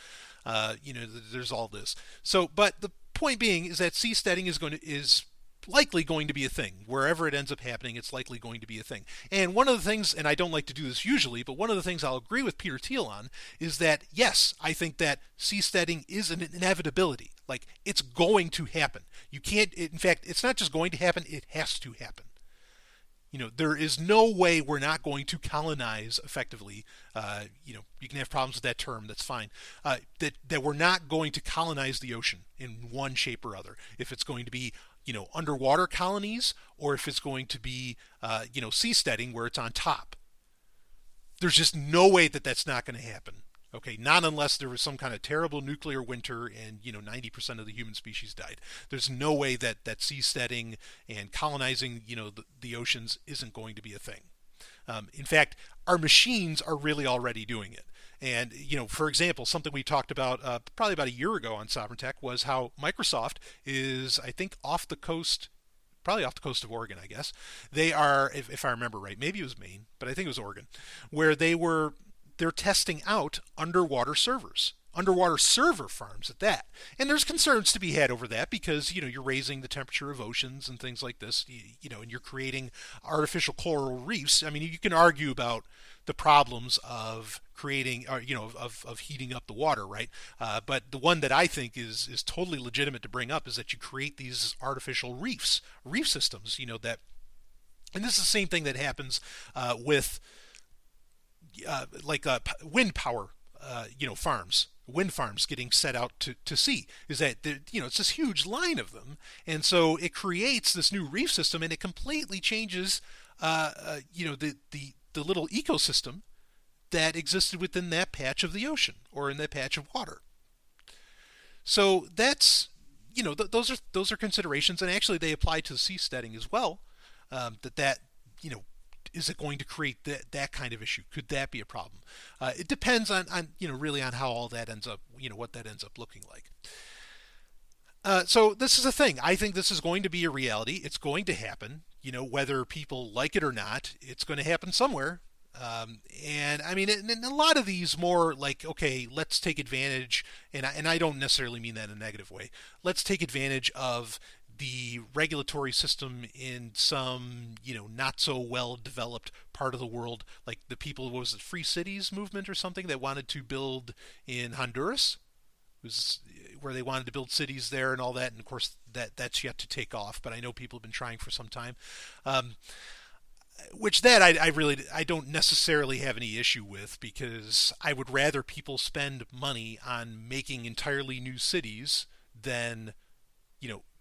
There's all this. So, but the point being is that seasteading is likely going to be a thing. Wherever it ends up happening, it's likely going to be a thing. And one of the things, and I don't like to do this usually, but one of the things I'll agree with Peter Thiel on is that, yes, I think that seasteading is an inevitability. Like, it's going to happen. You can't, in fact, it's not just going to happen, it has to happen. There is no way we're not going to colonize effectively. You can have problems with that term, that's fine. That we're not going to colonize the ocean in one shape or other. If it's going to be, underwater colonies, or if it's going to be, seasteading where it's on top. There's just no way that that's not going to happen. Okay, not unless there was some kind of terrible nuclear winter and 90% of the human species died. There's no way that seasteading and colonizing the oceans isn't going to be a thing. In fact, our machines are really already doing it. And for example, something we talked about probably about a year ago on Sovereign Tech was how Microsoft is, I think, probably off the coast of Oregon, I guess. They are, if I remember right, maybe it was Maine, but I think it was Oregon, where they're testing out underwater server farms at that. And there's concerns to be had over that because, you're raising the temperature of oceans and things like this, and you're creating artificial coral reefs. I mean, you can argue about the problems of creating, of heating up the water, right? But the one that I think is totally legitimate to bring up is that you create these artificial reef systems, that, and this is the same thing that happens with wind power, farms, wind farms getting set out to sea, is that it's this huge line of them, and so it creates this new reef system, and it completely changes, the little ecosystem that existed within that patch of the ocean or in that patch of water. So that's, those are considerations, and actually they apply to seasteading as well. Is it going to create that kind of issue? Could that be a problem? It depends on really on how all that ends up, what that ends up looking like. So this is a thing. I think this is going to be a reality. It's going to happen. Whether people like it or not, it's going to happen somewhere. And I mean, and a lot of these more like, okay, let's take advantage, and I don't necessarily mean that in a negative way. Let's take advantage of the regulatory system in some, not so well developed part of the world, like the people, what was it, Free Cities movement or something, that wanted to build in Honduras. It was where they wanted to build cities there and all that, and of course that's yet to take off, but I know people have been trying for some time. Which that I don't necessarily have any issue with, because I would rather people spend money on making entirely new cities than,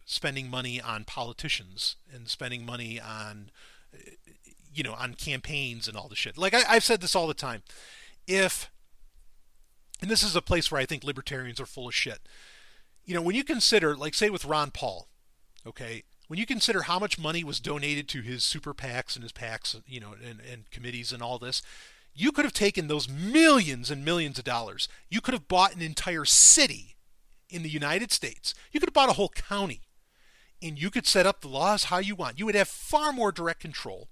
spending money on politicians and spending money on, on campaigns and all the shit. Like I've said this all the time. And this is a place where I think libertarians are full of shit. When you consider, like say with Ron Paul, okay, when you consider how much money was donated to his super PACs and his PACs, and committees and all this, you could have taken those millions and millions of dollars. You could have bought an entire city in the United States. You could have bought a whole county, and you could set up the laws how you want. You would have far more direct control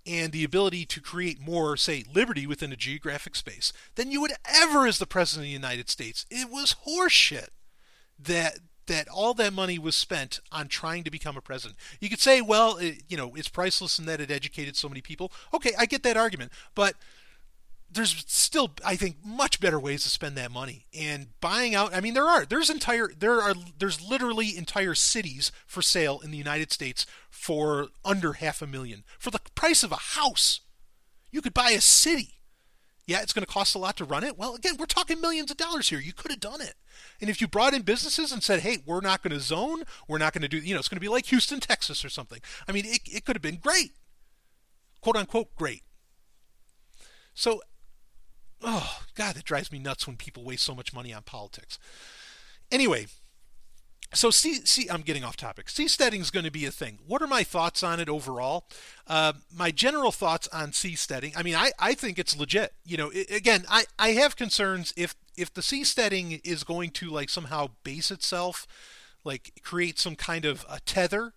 and the ability to create more, say, liberty within a geographic space than you would ever as the President of the United States. It was horseshit that all that money was spent on trying to become a president. You could say, well, it's priceless in that it educated so many people. Okay, I get that argument, but there's still, I think, much better ways to spend that money. And buying out, I mean, there's literally entire cities for sale in the United States for under $500,000. For the price of a house, you could buy a city. Yeah, it's going to cost a lot to run it. Well, again, we're talking millions of dollars here. You could have done it. And if you brought in businesses and said, hey, we're not going to zone, we're not going to do, it's going to be like Houston, Texas or something. I mean, it could have been great. Quote unquote, great. So, oh, God, that drives me nuts when people waste so much money on politics. Anyway, So I'm getting off topic. Seasteading is going to be a thing. What are my thoughts on it overall? My general thoughts on seasteading. I mean, I think it's legit. Again, I have concerns if the seasteading is going to like somehow base itself, like create some kind of a tether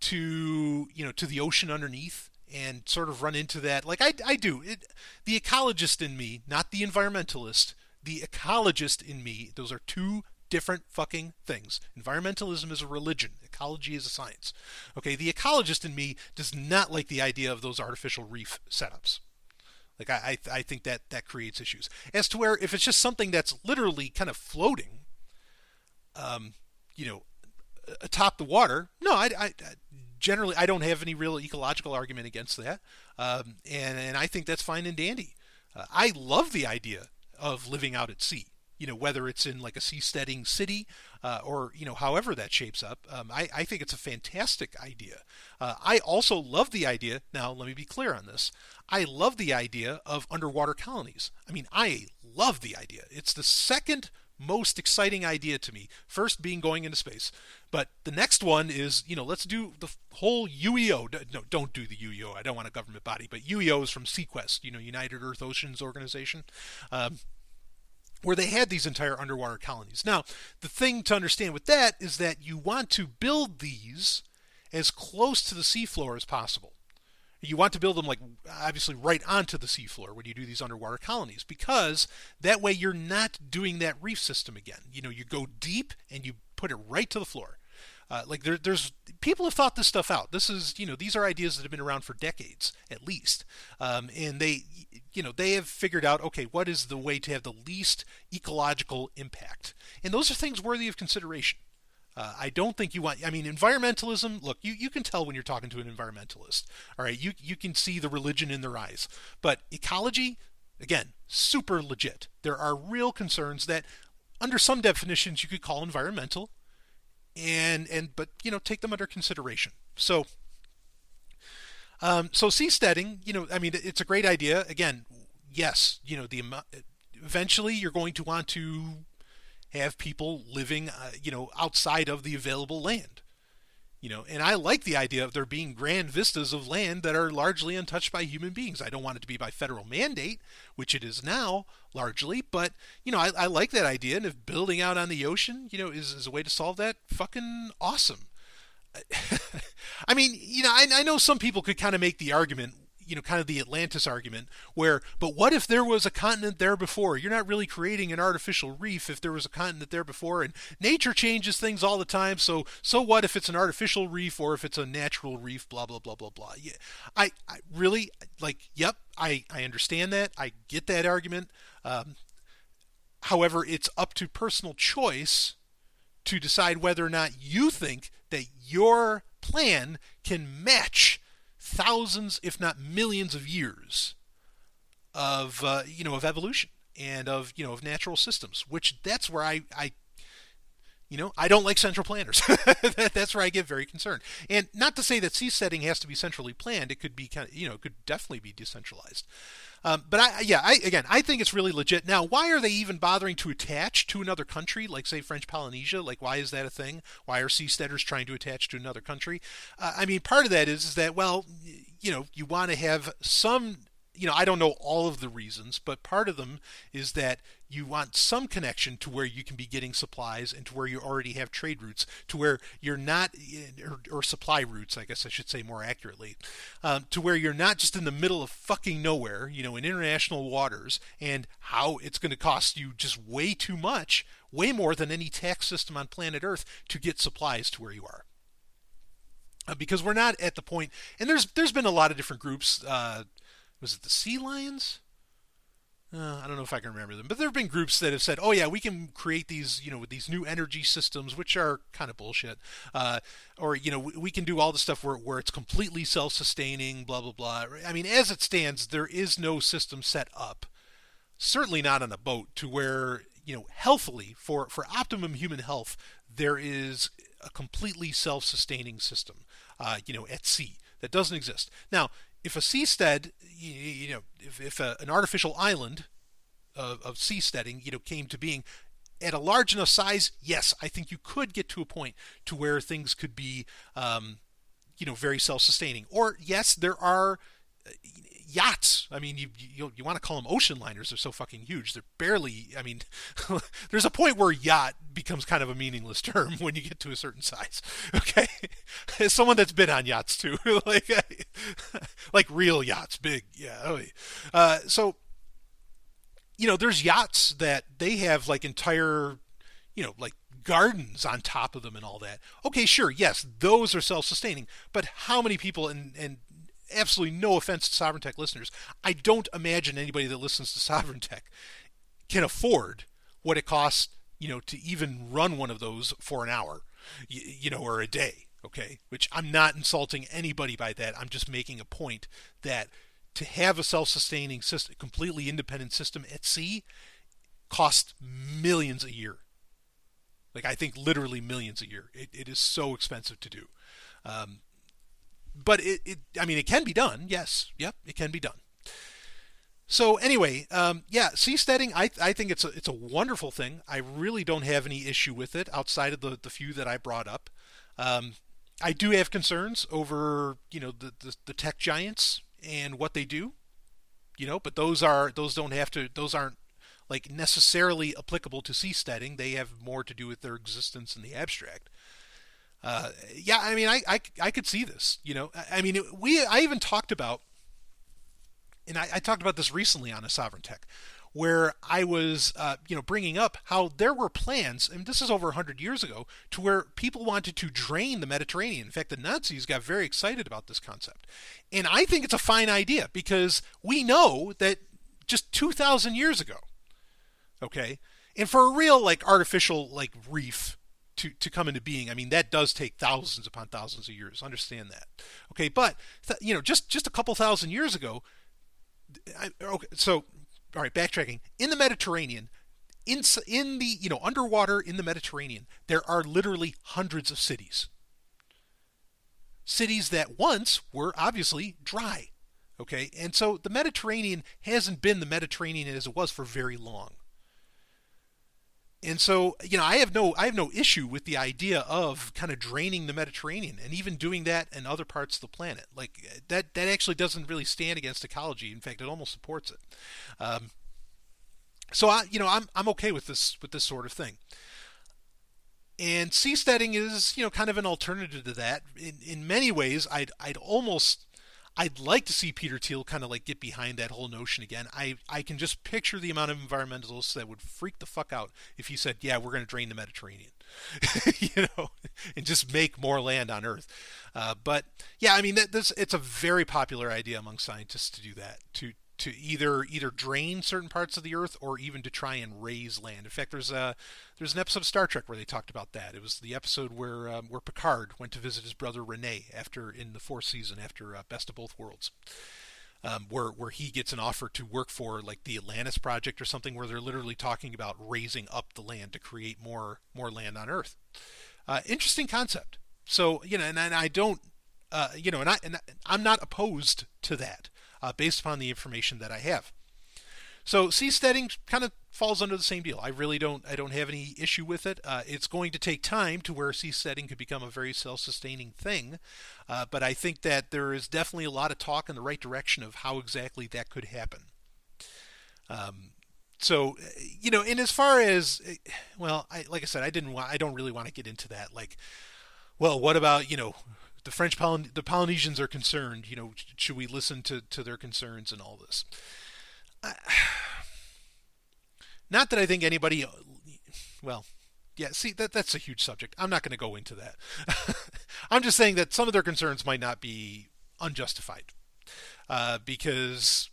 to the ocean underneath and sort of run into that. Like I do. The ecologist in me, not the environmentalist, the ecologist in me, those are two different fucking things. Environmentalism is a religion. Ecology is a science. Okay, the ecologist in me does not like the idea of those artificial reef setups. Like I think that creates issues. As to where if it's just something that's literally kind of floating, um, you know, atop the water, no, I generally I don't have any real ecological argument against that, and I think that's fine and dandy. I love the idea of living out at sea. Whether it's in like a seasteading city or however that shapes up. I think it's a fantastic idea. I also love the idea. Now, let me be clear on this. I love the idea of underwater colonies. I mean, I love the idea. It's the second most exciting idea to me. First being going into space. But the next one is, let's do the whole UEO. No, don't do the UEO. I don't want a government body. But UEO is from Sequest, United Earth Oceans Organization. Where they had these entire underwater colonies. Now, the thing to understand with that is that you want to build these as close to the seafloor as possible. You want to build them, like, obviously right onto the seafloor when you do these underwater colonies, because that way you're not doing that reef system again. You go deep and you put it right to the floor. There's people have thought this stuff out. This is, these are ideas that have been around for decades at least, and they have figured out, okay, what is the way to have the least ecological impact, and those are things worthy of consideration. I don't think environmentalism. Look, you can tell when you're talking to an environmentalist. All right, you can see the religion in their eyes, but ecology, again, super legit. There are real concerns that, under some definitions, you could call environmental. But take them under consideration. So seasteading, it's a great idea. Again, yes, eventually you're going to want to have people living, outside of the available land. And I like the idea of there being grand vistas of land that are largely untouched by human beings. I don't want it to be by federal mandate, which it is now largely, but I like that idea. And if building out on the ocean, is a way to solve that, fucking awesome. I know some people could kind of make the argument, kind of the Atlantis argument, but what if there was a continent there before? You're not really creating an artificial reef if there was a continent there before, and nature changes things all the time, so what if it's an artificial reef or if it's a natural reef, blah, blah, blah, blah, blah. Yeah, I really, yep, I understand that. I get that argument. However, it's up to personal choice to decide whether or not you think that your plan can match thousands, if not millions, of years of evolution and of natural systems. Which that's where I don't like central planners. That's where I get very concerned. And not to say that seasteading has to be centrally planned. It could be it could definitely be decentralized. But I think it's really legit. Now, why are they even bothering to attach to another country, like say French Polynesia? Like, why is that a thing? Why are seasteaders trying to attach to another country? Part of that is that, well, you want to have some. I don't know all of the reasons, but part of them is that you want some connection to where you can be getting supplies and to where you already have trade routes, to where you're not, or supply routes, I guess I should say more accurately, to where you're not just in the middle of fucking nowhere, in international waters, and how it's going to cost you just way too much, way more than any tax system on planet Earth to get supplies to where you are. Because we're not at the point, and there's been a lot of different groups. Was it the Sea Lions? I don't know if I can remember them, but there have been groups that have said, "Oh yeah, we can create these, with these new energy systems, which are kind of bullshit, or we can do all the stuff where it's completely self-sustaining, blah blah blah." As it stands, there is no system set up, certainly not on a boat, to where healthily for optimum human health, there is a completely self-sustaining system, at sea that doesn't exist now. If a seastead, if an artificial island of seasteading, came to being, at a large enough size, yes, I think you could get to a point to where things could be, very self-sustaining. Or yes, there are yachts. I mean, you want to call them ocean liners? They're so fucking huge. They're barely. I mean, there's a point where yacht becomes kind of a meaningless term when you get to a certain size. Okay, as someone that's been on yachts too, like real yachts, big. Yeah. Oh, so there's yachts that they have like entire, like gardens on top of them and all that. Okay, sure, yes, those are self-sustaining, but how many people, and absolutely no offense to Sovereign Tech listeners, I don't imagine anybody that listens to Sovereign Tech can afford what it costs, to even run one of those for an hour, or a day, okay? Which I'm not insulting anybody by that. I'm just making a point that to have a self-sustaining system, completely independent system at sea, costs millions a year. Like, I think literally millions a year. It is so expensive to do. But it can be done. Yes. Yep, it can be done. So anyway, seasteading, I think it's a wonderful thing. I really don't have any issue with it outside of the few that I brought up. I do have concerns over, the tech giants and what they do, but those aren't like necessarily applicable to seasteading. They have more to do with their existence in the abstract. I could see this. I even talked about, and I talked about this recently on a Sovereign Tech, where I was, bringing up how there were plans, and this is over 100 years ago, to where people wanted to drain the Mediterranean. In fact, the Nazis got very excited about this concept. And I think it's a fine idea because we know that just 2,000 years ago, okay, and for a real, like, artificial, like, reef to come into being, I mean, that does take thousands upon thousands of years. Understand that. Okay, but, just a couple thousand years ago, all right, backtracking. In the Mediterranean, in the, underwater in the Mediterranean, there are literally hundreds of cities. Cities that once were obviously dry. Okay, and so the Mediterranean hasn't been the Mediterranean as it was for very long. And so, I have no issue with the idea of kind of draining the Mediterranean and even doing that in other parts of the planet. Like that actually doesn't really stand against ecology. In fact, it almost supports it. I'm okay with this sort of thing. And seasteading is, kind of an alternative to that. In many ways, I'd like to see Peter Thiel kind of like get behind that whole notion again. I can just picture the amount of environmentalists that would freak the fuck out if he said, yeah, we're going to drain the Mediterranean, and just make more land on Earth. But yeah, I mean, it's a very popular idea among scientists to do that, to either drain certain parts of the Earth or even to try and raise land. In fact, there's an episode of Star Trek where they talked about that. It was the episode where Picard went to visit his brother Rene in the fourth season after Best of Both Worlds, where he gets an offer to work for like the Atlantis Project or something, where they're literally talking about raising up the land to create more land on Earth. Interesting concept. So and I don't, and I'm not opposed to that. Based upon the information that I have. So seasteading kind of falls under the same deal. I don't have any issue with it. It's going to take time to where seasteading could become a very self-sustaining thing, but I think that there is definitely a lot of talk in the right direction of how exactly that could happen. And as far as, like I said, I don't really want to get into that. Like, well, what about, the Polynesians are concerned, should we listen to their concerns and all this? Not that I think anybody, that's a huge subject. I'm not going to go into that. I'm just saying that some of their concerns might not be unjustified. Because,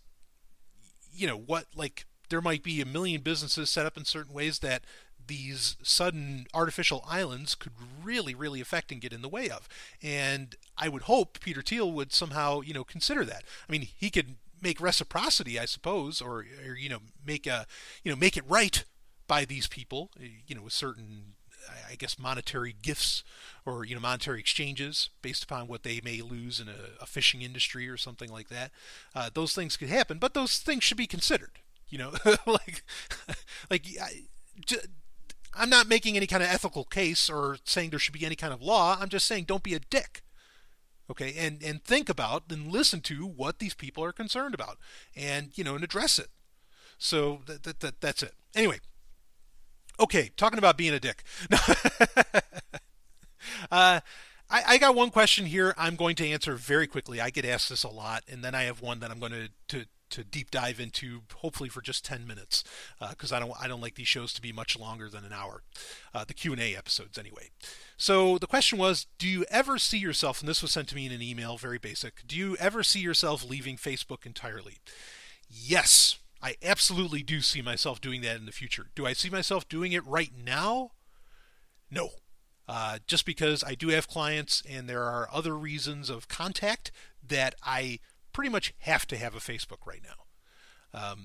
there might be a million businesses set up in certain ways that these sudden artificial islands could really, really affect and get in the way of. And I would hope Peter Thiel would somehow, consider that. I mean, he could make reciprocity, I suppose, or make it right by these people, with certain, I guess, monetary gifts or, monetary exchanges based upon what they may lose in a fishing industry or something like that. Those things could happen, but those things should be considered, I'm not making any kind of ethical case or saying there should be any kind of law. I'm just saying don't be a dick. Okay, and think about and listen to what these people are concerned about, and and address it. So that's it. Anyway, okay, talking about being a dick. uh, I got one question here I'm going to answer very quickly. I get asked this a lot, and then I have one that I'm going to deep dive into, hopefully for just 10 minutes, because I don't like these shows to be much longer than an hour, the Q&A episodes anyway. So the question was, do you ever see yourself, and this was sent to me in an email, very basic, do you ever see yourself leaving Facebook entirely? Yes, I absolutely do see myself doing that in the future. Do I see myself doing it right now? No. Just because I do have clients and there are other reasons of contact that I pretty much have to have a Facebook right now.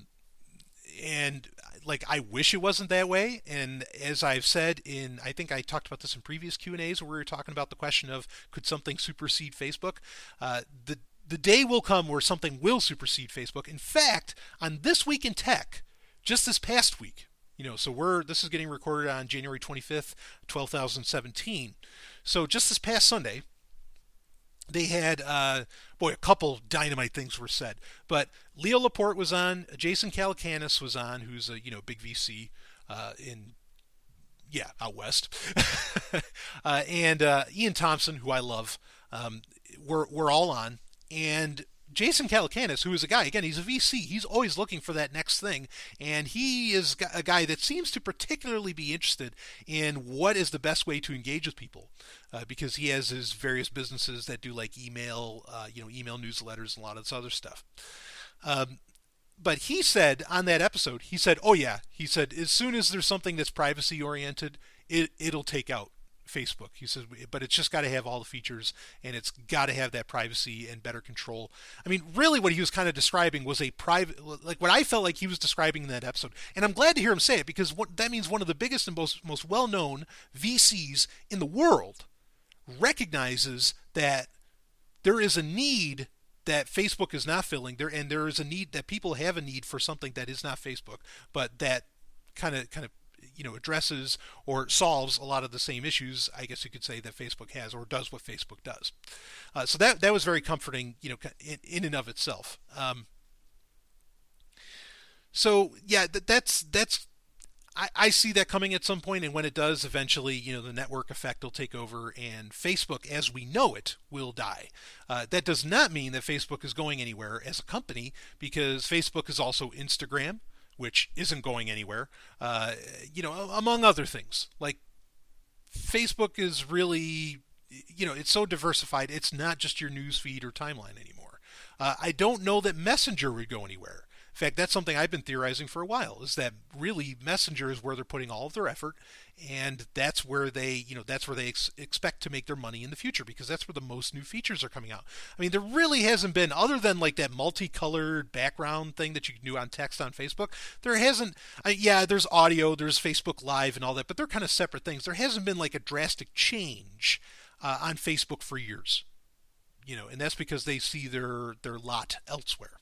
And like, I wish it wasn't that way. And as I've said I think I talked about this in previous Q&As where we were talking about the question of could something supersede Facebook? The day will come where something will supersede Facebook. In fact, on This Week in Tech, just this past week, so this is getting recorded on January 25th, 2017. So just this past Sunday, they had, a couple dynamite things were said. But Leo Laporte was on, Jason Calacanis was on, who's a big VC out west, and Ian Thompson, who I love, were all on, and Jason Calacanis, who is a guy, again, he's a VC. He's always looking for that next thing. And he is a guy that seems to particularly be interested in what is the best way to engage with people. Because he has his various businesses that do like email, email newsletters and a lot of this other stuff. But he said on that episode, he said, oh yeah, he said, as soon as there's something that's privacy oriented, it'll take out Facebook. He says, but it's just got to have all the features and it's got to have that privacy and better control. I mean, really what he was kind of describing was a private, like what I felt like he was describing in that episode. And I'm glad to hear him say it because that means one of the biggest and most well-known VCs in the world recognizes that there is a need that Facebook is not filling there, and there is a need that people have a need for something that is not Facebook, but that kind of addresses or solves a lot of the same issues, I guess you could say, that Facebook has or does what Facebook does. So that was very comforting, in and of itself. So yeah, that's I see that coming at some point, and when it does, eventually, the network effect will take over, and Facebook, as we know it, will die. That does not mean that Facebook is going anywhere as a company, because Facebook is also Instagram, which isn't going anywhere, among other things. Like, Facebook is really, it's so diversified, it's not just your news feed or timeline anymore. I don't know that Messenger would go anywhere. In fact, that's something I've been theorizing for a while, is that really Messenger is where they're putting all of their effort, and that's where they expect to make their money in the future, because that's where the most new features are coming out. I mean, there really hasn't been, other than like that multicolored background thing that you can do on text on Facebook, there hasn't, there's audio, there's Facebook Live and all that, but they're kind of separate things. There hasn't been like a drastic change on Facebook for years, and that's because they see their lot elsewhere.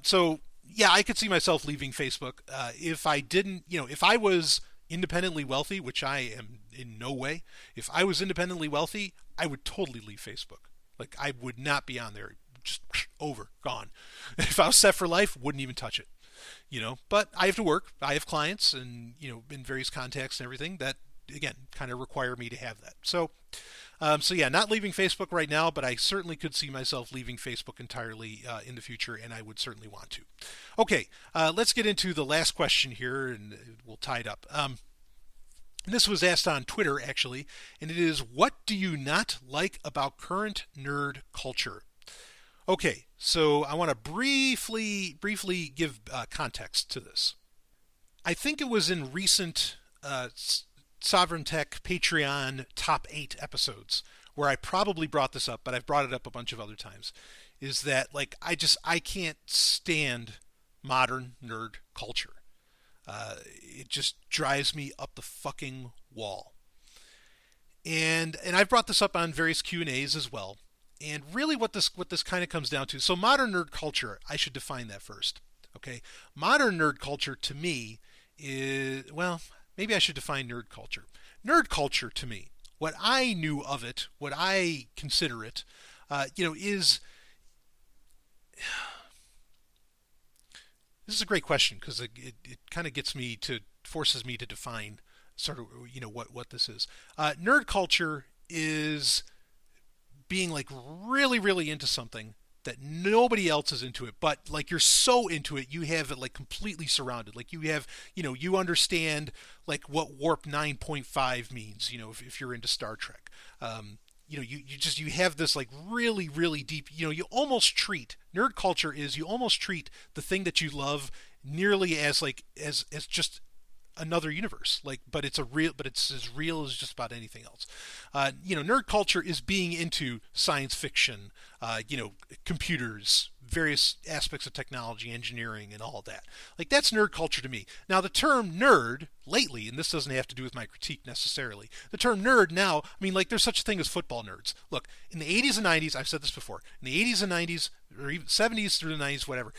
So yeah, I could see myself leaving Facebook if I didn't, if I was independently wealthy, which I am in no way. If I was independently wealthy, I would totally leave Facebook. Like, I would not be on there. Just over, gone. If I was set for life, wouldn't even touch it. But I have to work. I have clients and, in various contexts and everything that, again, kind of require me to have that. So yeah, not leaving Facebook right now, but I certainly could see myself leaving Facebook entirely in the future, and I would certainly want to. Okay, let's get into the last question here, and we'll tie it up. This was asked on Twitter, actually, and it is, what do you not like about current nerd culture? Okay, so I want to briefly give context to this. I think it was in recent Sovereign Tech Patreon top 8 episodes where I probably brought this up, but I've brought it up a bunch of other times, is that like I can't stand modern nerd culture. It just drives me up the fucking wall. And I've brought this up on various Q&As as well. And really what this kind of comes down to, so modern nerd culture, I should define that first. Okay? Modern nerd culture to me is, well, maybe I should define nerd culture. Nerd culture to me, what I knew of it, what I consider it, is this is a great question because it kind of forces me to define sort of what this is. Nerd culture is being like really really into something that nobody else is into it, but like you're so into it, you have it like completely surrounded. Like you have, you understand like what warp 9.5 means, if you're into Star Trek. You have this like really, really deep, you almost treat, nerd culture is you almost treat the thing that you love nearly as like, as just another universe, like, but it's as real as just about anything else. Nerd culture is being into science fiction, computers, various aspects of technology, engineering, and all of that. Like that's nerd culture to me. Now the term nerd lately, and this doesn't have to do with my critique necessarily, the term nerd now, I mean, like there's such a thing as football nerds. Look, in the 80s and 90s, I've said this before, in the 80s and 90s, or even 70s through the 90s, whatever,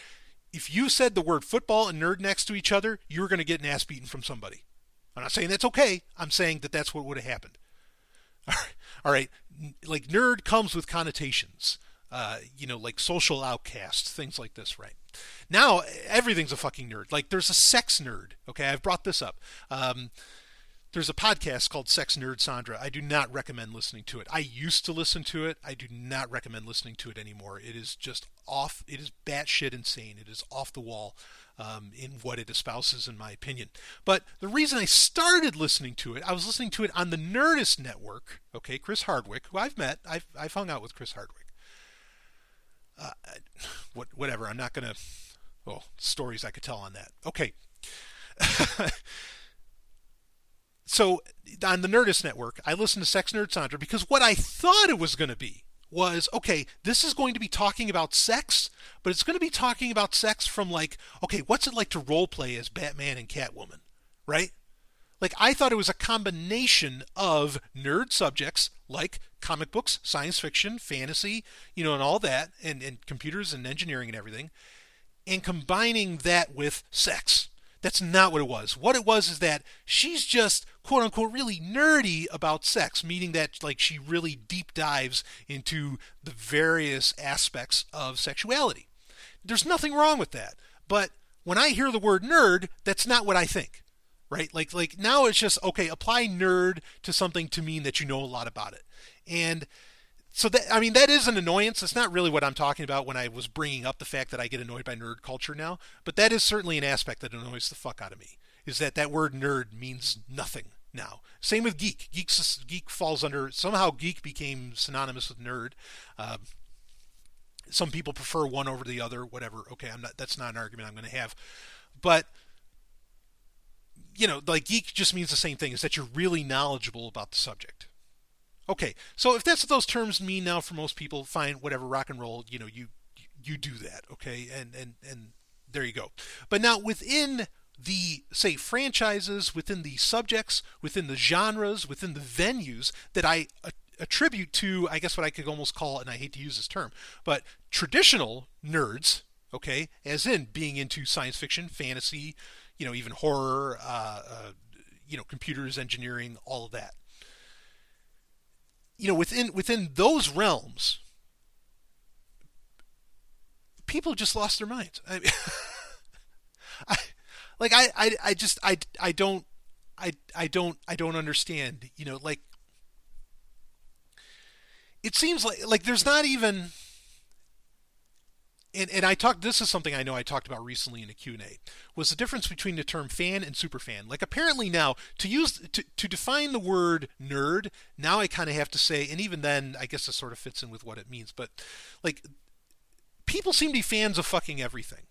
if you said the word football and nerd next to each other, you were going to get an ass beaten from somebody. I'm not saying that's okay. I'm saying that that's what would have happened. All right. Like nerd comes with connotations, like social outcast, things like this, right? Now everything's a fucking nerd. Like there's a sex nerd. Okay, I've brought this up. There's a podcast called Sex Nerd Sandra. I do not recommend listening to it. I used to listen to it. I do not recommend listening to it anymore. It is just off. It is batshit insane. It is off the wall in what it espouses, in my opinion. But the reason I started listening to it, I was listening to it on the Nerdist Network. Okay, Chris Hardwick, who I've met. I've hung out with Chris Hardwick. Whatever. I'm not gonna. Well, stories I could tell on that. Okay. So on the Nerdist Network, I listened to Sex Nerd Sandra because what I thought it was going to be was, okay, this is going to be talking about sex, but it's going to be talking about sex from like, okay, what's it like to role play as Batman and Catwoman, right? Like I thought it was a combination of nerd subjects like comic books, science fiction, fantasy, and all that, and computers and engineering and everything, and combining that with sex. That's not what it was. What it was is that she's just, quote unquote, really nerdy about sex, meaning that like she really deep dives into the various aspects of sexuality. There's nothing wrong with that. But when I hear the word nerd, that's not what I think. Right? Like now it's just, okay, apply nerd to something to mean that you know a lot about it. And so that is an annoyance. That's not really what I'm talking about when I was bringing up the fact that I get annoyed by nerd culture now. But that is certainly an aspect that annoys the fuck out of me. Is that word nerd means nothing now. Same with geek. Geek falls under, somehow geek became synonymous with nerd. Some people prefer one over the other. Whatever. Okay, that's not an argument I'm going to have. But like geek just means the same thing. Is that you're really knowledgeable about the subject. Okay, so if that's what those terms mean now for most people, fine, whatever, rock and roll, you do that, okay, and there you go. But now within the, say, franchises, within the subjects, within the genres, within the venues that I attribute to, I guess what I could almost call, and I hate to use this term, but traditional nerds, okay, as in being into science fiction, fantasy, even horror, computers, engineering, all of that. Within those realms, people just lost their minds. I don't understand. Like it seems like there's not even. And this is something I know I talked about recently in a Q&A, was the difference between the term fan and superfan. Like apparently now, to define the word nerd, now I kind of have to say, and even then, I guess this sort of fits in with what it means, but like, people seem to be fans of fucking everything.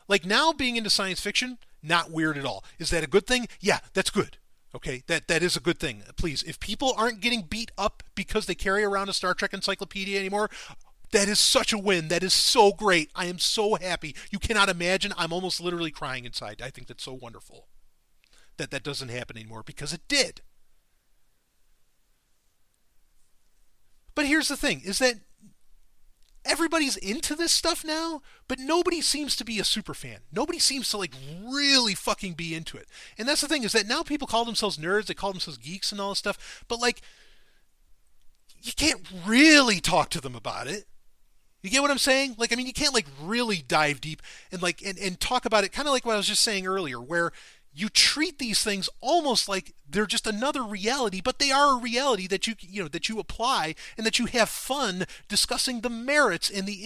Like now being into science fiction, not weird at all. Is that a good thing? Yeah, that's good. Okay, that is a good thing. Please, if people aren't getting beat up because they carry around a Star Trek encyclopedia anymore, that is such a win. That is so great. I am so happy. You cannot imagine. I'm almost literally crying inside. I think that's so wonderful that doesn't happen anymore, because it did. But here's the thing, is that everybody's into this stuff now, but nobody seems to be a super fan. Nobody seems to like really fucking be into it. And that's the thing, is that now people call themselves nerds, they call themselves geeks and all this stuff, but like you can't really talk to them about it. You get what I'm saying? Like, I mean, you can't like really dive deep and like and talk about it, kind of like what I was just saying earlier, where you treat these things almost like they're just another reality, but they are a reality that that you apply and that you have fun discussing the merits and the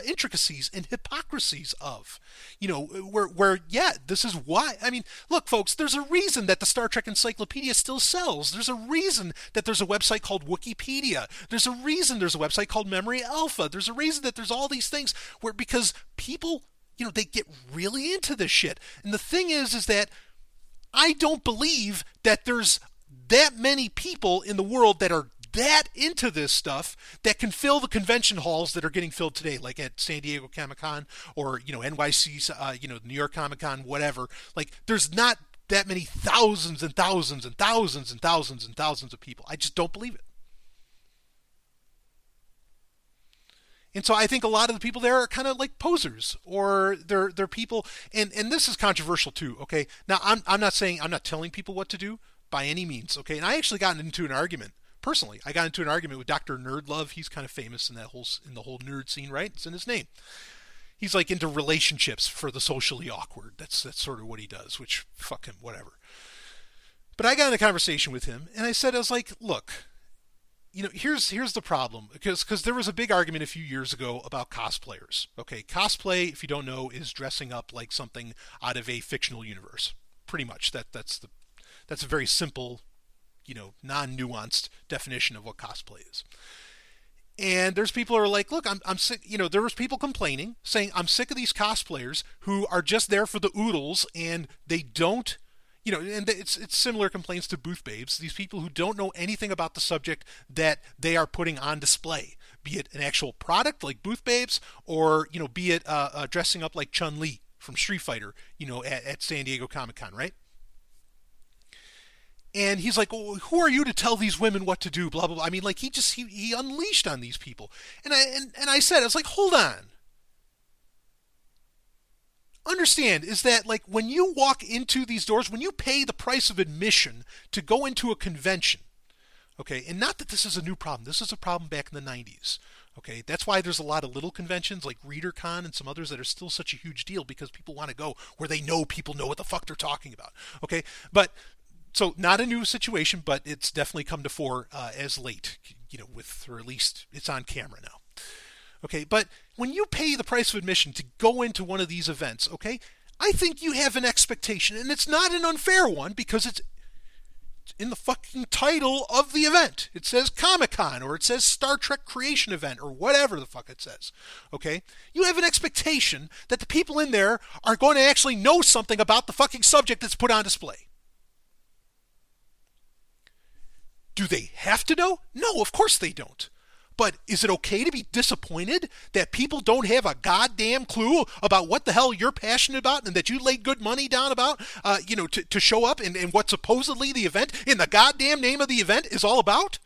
intricacies and hypocrisies of. Where yeah, this is why. I mean, look, folks, there's a reason that the Star Trek Encyclopedia still sells. There's a reason that there's a website called Wikipedia. There's a reason there's a website called Memory Alpha. There's a reason that there's all these things because people, they get really into this shit. And the thing is that I don't believe that there's that many people in the world that are that into this stuff that can fill the convention halls that are getting filled today, like at San Diego Comic-Con or, NYC, New York Comic-Con, whatever. Like, there's not that many thousands and thousands and thousands and thousands and thousands of people. I just don't believe it. And so I think a lot of the people there are kind of like posers, or they're people, and this is controversial too, okay? Now, I'm not telling people what to do by any means, okay? And I actually got into an argument, personally. I got into an argument with Dr. Nerdlove. He's kind of famous in the whole nerd scene, right? It's in his name. He's like into relationships for the socially awkward. That's sort of what he does, which, fuck him, whatever. But I got in a conversation with him, and I was like, look, here's the problem, because there was a big argument a few years ago about cosplayers. Okay, cosplay, if you don't know, is dressing up like something out of a fictional universe. Pretty much, that's a very simple, non-nuanced definition of what cosplay is. And there's people who are like, look, I'm sick. There was people complaining, saying, I'm sick of these cosplayers who are just there for the oodles, and they don't. And it's similar complaints to booth babes. These people who don't know anything about the subject that they are putting on display, be it an actual product like booth babes, or be it dressing up like Chun-Li from Street Fighter, at San Diego Comic-Con, right? And he's like, well, who are you to tell these women what to do? Blah blah blah. I mean, like he unleashed on these people, and I was like, hold on. Understand is that like when you walk into these doors, when you pay the price of admission to go into a convention, okay, and not that this is a new problem, this is a problem back in the 90s, okay, that's why there's a lot of little conventions like ReaderCon and some others that are still such a huge deal, because people want to go where they know people know what the fuck they're talking about, okay, but so not a new situation, but it's definitely come to fore as late, or at least it's on camera now. Okay, but when you pay the price of admission to go into one of these events, okay, I think you have an expectation, and it's not an unfair one because it's in the fucking title of the event. It says Comic-Con, or it says Star Trek Creation Event, or whatever the fuck it says, okay? You have an expectation that the people in there are going to actually know something about the fucking subject that's put on display. Do they have to know? No, of course they don't. But is it okay to be disappointed that people don't have a goddamn clue about what the hell you're passionate about and that you laid good money down about, to show up and what supposedly the event, in the goddamn name of the event, is all about?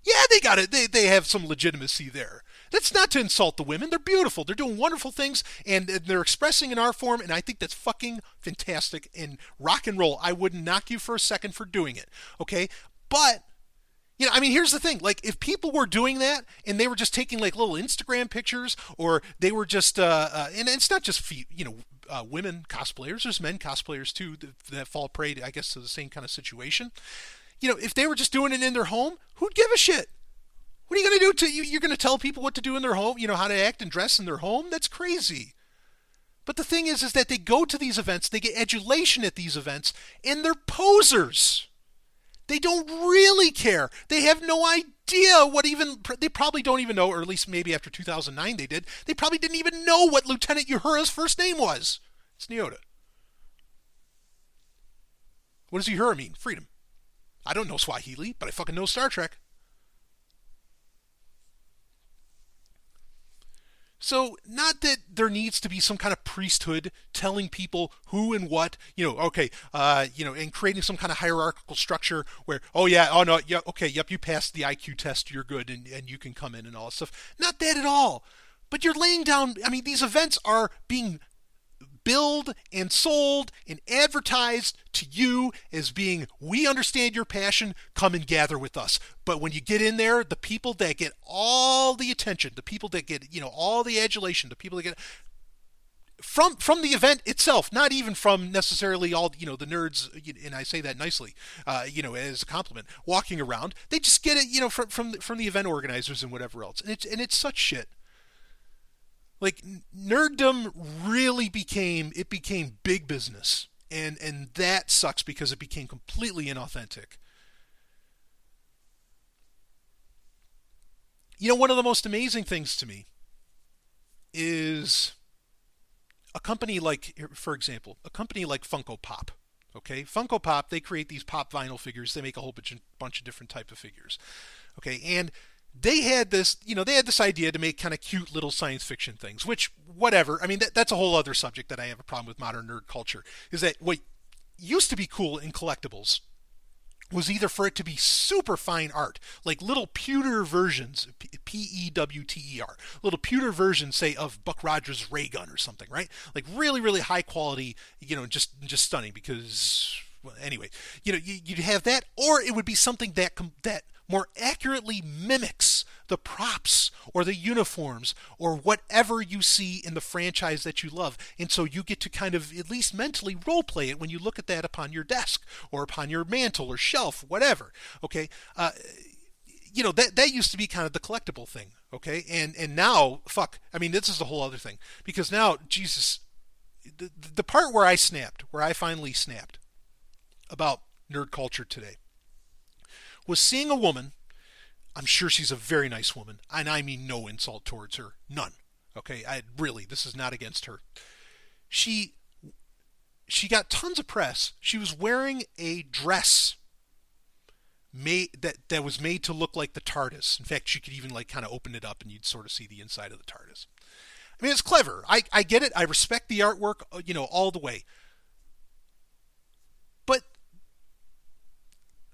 Yeah, they got it. They have some legitimacy there. That's not to insult the women. They're beautiful. They're doing wonderful things, and they're expressing an art form, and I think that's fucking fantastic and rock and roll. I wouldn't knock you for a second for doing it, okay? But here's the thing. Like, if people were doing that and they were just taking like little Instagram pictures, or they were just, and it's not just women cosplayers. There's men cosplayers too that fall prey to, I guess, to the same kind of situation. If they were just doing it in their home, who'd give a shit? What are you going to do? You're going to tell people what to do in their home? How to act and dress in their home? That's crazy. But the thing is that they go to these events, they get adulation at these events, and they're posers. They don't really care. They have no idea they probably don't even know, or at least maybe after 2009 they did. They probably didn't even know what Lieutenant Uhura's first name was. It's Nyota. What does Uhura mean? Freedom. I don't know Swahili, but I fucking know Star Trek. So, not that there needs to be some kind of priesthood telling people who and what, and creating some kind of hierarchical structure where, you passed the IQ test, you're good, and you can come in and all that stuff. Not that at all. But you're laying down, I mean, these events are being billed and sold and advertised to you as being, we understand your passion, come and gather with us. But when you get in there, the people that get all the attention, the people that get, all the adulation, the people that get from the event itself, not even from necessarily all the nerds, and I say that nicely, as a compliment, walking around, they just get it, from the event organizers and whatever else, and it's such shit. Like, nerddom really became big business, and that sucks because it became completely inauthentic. One of the most amazing things to me is a company like, for example, a company like Funko Pop. Okay, Funko Pop, they create these pop vinyl figures. They make a whole bunch of different type of figures. Okay, and they had this, idea to make kind of cute little science fiction things, which, whatever. I mean, that's a whole other subject that I have a problem with modern nerd culture, is that what used to be cool in collectibles was either for it to be super fine art, like little pewter versions, Pewter, little pewter versions, say, of Buck Rogers' ray gun or something, right? Like really, really high quality, just stunning because, well, anyway, you'd have that, or it would be something that more accurately mimics the props or the uniforms or whatever you see in the franchise that you love. And so you get to kind of at least mentally role play it when you look at that upon your desk or upon your mantle or shelf, whatever. Okay. That used to be kind of the collectible thing. Okay. And now, fuck, I mean, this is a whole other thing, because now, Jesus, the part where I finally snapped about nerd culture today was seeing a woman. I'm sure she's a very nice woman, and I mean no insult towards her, none. Okay, this is not against her. She got tons of press. She was wearing a dress that was made to look like the TARDIS. In fact, she could even kind of open it up, and you'd sort of see the inside of the TARDIS. I mean, it's clever. I get it. I respect the artwork, all the way. But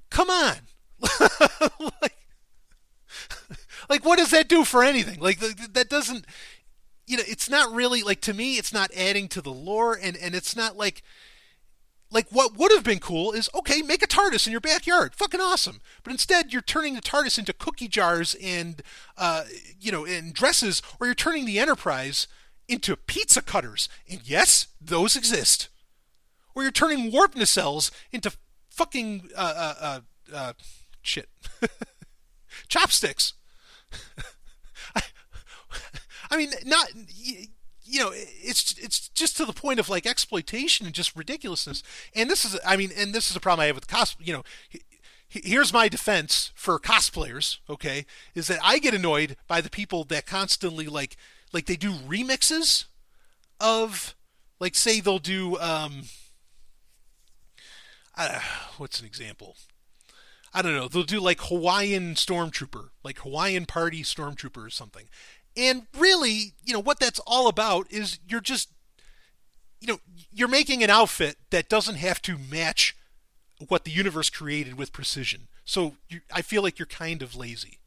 come on. like what does that do for anything? Like, that doesn't, it's not really, like, to me, it's not adding to the lore, and it's not like what would have been cool is, okay, make a TARDIS in your backyard, fucking awesome. But instead, you're turning the TARDIS into cookie jars and and dresses, or you're turning the Enterprise into pizza cutters, and yes, those exist. Or you're turning warp nacelles into fucking shit. Chopsticks. I mean, not, it's just to the point of, like, exploitation and just ridiculousness. And this is a problem I have with here's my defense for cosplayers, okay, is that I get annoyed by the people that constantly, like they do remixes of, like, say they'll do, what's an example? I don't know. They'll do, like, Hawaiian Stormtrooper, like Hawaiian Party Stormtrooper or something. And really, what that's all about is you're just, you're making an outfit that doesn't have to match what the universe created with precision. So I feel like you're kind of lazy.